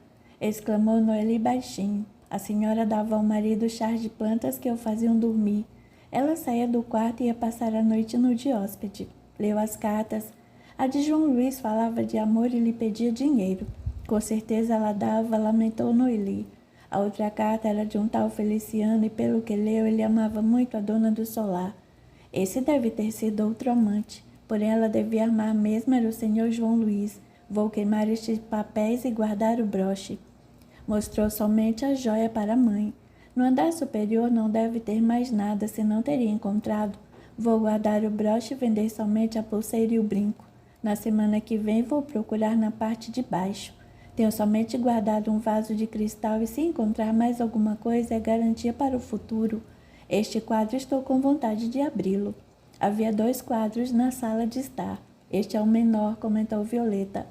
exclamou Noeli baixinho. A senhora dava ao marido chás de plantas que o faziam dormir. Ela saía do quarto e ia passar a noite no de hóspede. Leu as cartas. A de João Luís falava de amor e lhe pedia dinheiro. Com certeza ela dava, lamentou Noeli. A outra carta era de um tal Feliciano e, pelo que leu, ele amava muito a dona do solar. Esse deve ter sido outro amante, porém ela devia amar mesmo era o senhor João Luís. Vou queimar estes papéis e guardar o broche. Mostrou somente a joia para a mãe. No andar superior não deve ter mais nada, se não teria encontrado. Vou guardar o broche e vender somente a pulseira e o brinco. Na semana que vem vou procurar na parte de baixo. Tenho somente guardado um vaso de cristal e se encontrar mais alguma coisa é garantia para o futuro. Este quadro estou com vontade de abri-lo. Havia 2 quadros na sala de estar. Este é o menor, comentou Violeta.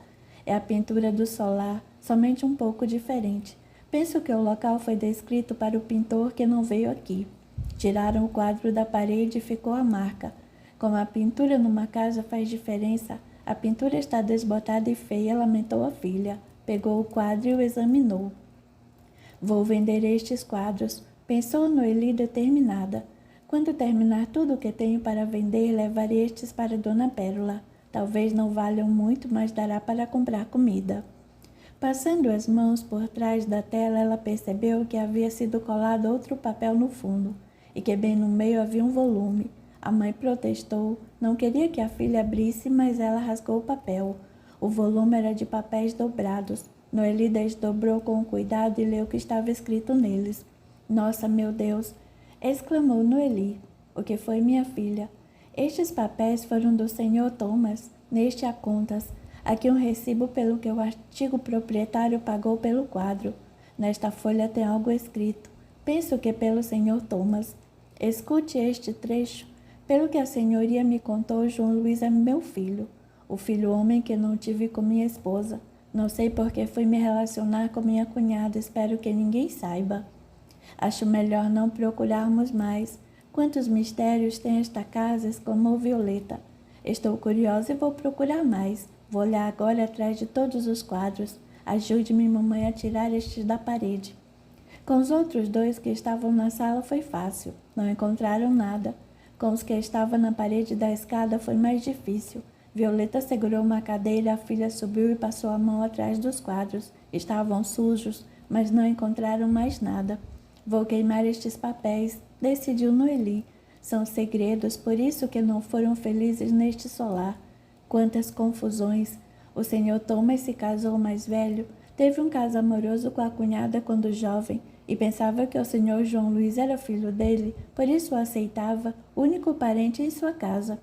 É a pintura do solar, somente um pouco diferente. Penso que o local foi descrito para o pintor que não veio aqui. Tiraram o quadro da parede e ficou a marca. Como a pintura numa casa faz diferença, a pintura está desbotada e feia, lamentou a filha. Pegou o quadro e o examinou. Vou vender estes quadros, pensou Noeli determinada. Quando terminar tudo o que tenho para vender, levarei estes para Dona Pérola. Talvez não valham muito, mas dará para comprar comida. Passando as mãos por trás da tela, ela percebeu que havia sido colado outro papel no fundo e que bem no meio havia um volume. A mãe protestou, não queria que a filha abrisse, mas ela rasgou o papel. O volume era de papéis dobrados. Noeli desdobrou com cuidado e leu o que estava escrito neles. Nossa, meu Deus! Exclamou Noeli. O que foi, minha filha? Estes papéis foram do senhor Thomas. Neste há contas. Aqui um recibo pelo que o antigo proprietário pagou pelo quadro. Nesta folha tem algo escrito. Penso que pelo senhor Thomas. Escute este trecho. Pelo que a senhoria me contou, João Luís é meu filho. O filho homem que não tive com minha esposa. Não sei por que fui me relacionar com minha cunhada. Espero que ninguém saiba. Acho melhor não procurarmos mais. Quantos mistérios tem esta casa, exclamou Violeta. Estou curiosa e vou procurar mais. Vou olhar agora atrás de todos os quadros. Ajude-me, mamãe, a tirar estes da parede. Com os outros 2 que estavam na sala foi fácil. Não encontraram nada. Com os que estavam na parede da escada foi mais difícil. Violeta segurou uma cadeira, a filha subiu e passou a mão atrás dos quadros. Estavam sujos, mas não encontraram mais nada. Vou queimar estes papéis, decidiu Noeli. São segredos, por isso que não foram felizes neste solar. Quantas confusões! O senhor Thomas se casou mais velho, teve um caso amoroso com a cunhada quando jovem e pensava que o senhor João Luís era filho dele, por isso o aceitava, único parente em sua casa.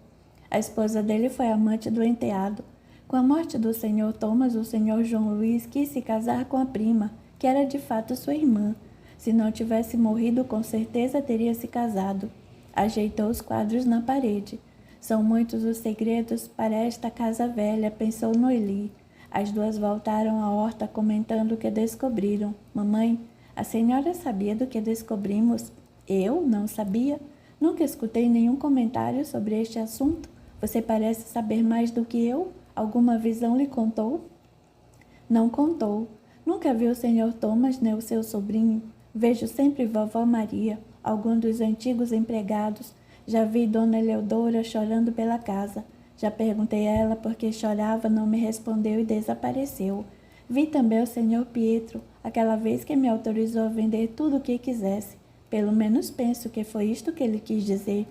A esposa dele foi amante do enteado. Com a morte do senhor Thomas, o senhor João Luís quis se casar com a prima, que era de fato sua irmã. Se não tivesse morrido, com certeza teria se casado. Ajeitou os quadros na parede. São muitos os segredos para esta casa velha, pensou Noeli. As 2 voltaram à horta comentando o que descobriram. Mamãe, a senhora sabia do que descobrimos? Eu não sabia. Nunca escutei nenhum comentário sobre este assunto. Você parece saber mais do que eu? Alguma visão lhe contou? Não contou. Nunca vi o senhor Thomas nem o seu sobrinho. Vejo sempre vovó Maria, algum dos antigos empregados. Já vi dona Eleodora chorando pela casa. Já perguntei a ela por que chorava, não me respondeu e desapareceu. Vi também o senhor Pietro, aquela vez que me autorizou a vender tudo o que quisesse. Pelo menos penso que foi isto que ele quis dizer.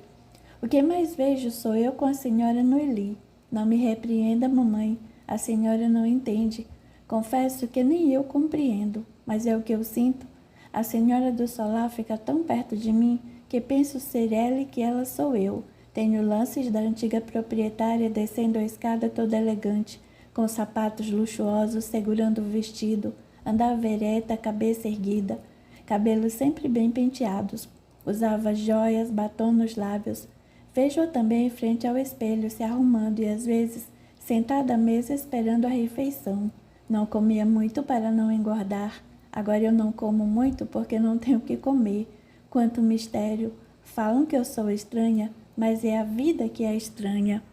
O que mais vejo sou eu com a senhora Noeli. Não me repreenda, mamãe. A senhora não entende. Confesso que nem eu compreendo, mas é o que eu sinto. A senhora do solar fica tão perto de mim que penso ser ela e que ela sou eu. Tenho lances da antiga proprietária descendo a escada toda elegante, com sapatos luxuosos segurando o vestido, andava ereta, cabeça erguida. cabelos sempre bem penteados. Usava joias, batom nos lábios. Vejo-a também em frente ao espelho, se arrumando e, às vezes, sentada à mesa esperando a refeição. Não comia muito para não engordar. Agora eu não como muito porque não tenho o que comer. Quanto mistério! Falam que eu sou estranha, mas é a vida que é estranha.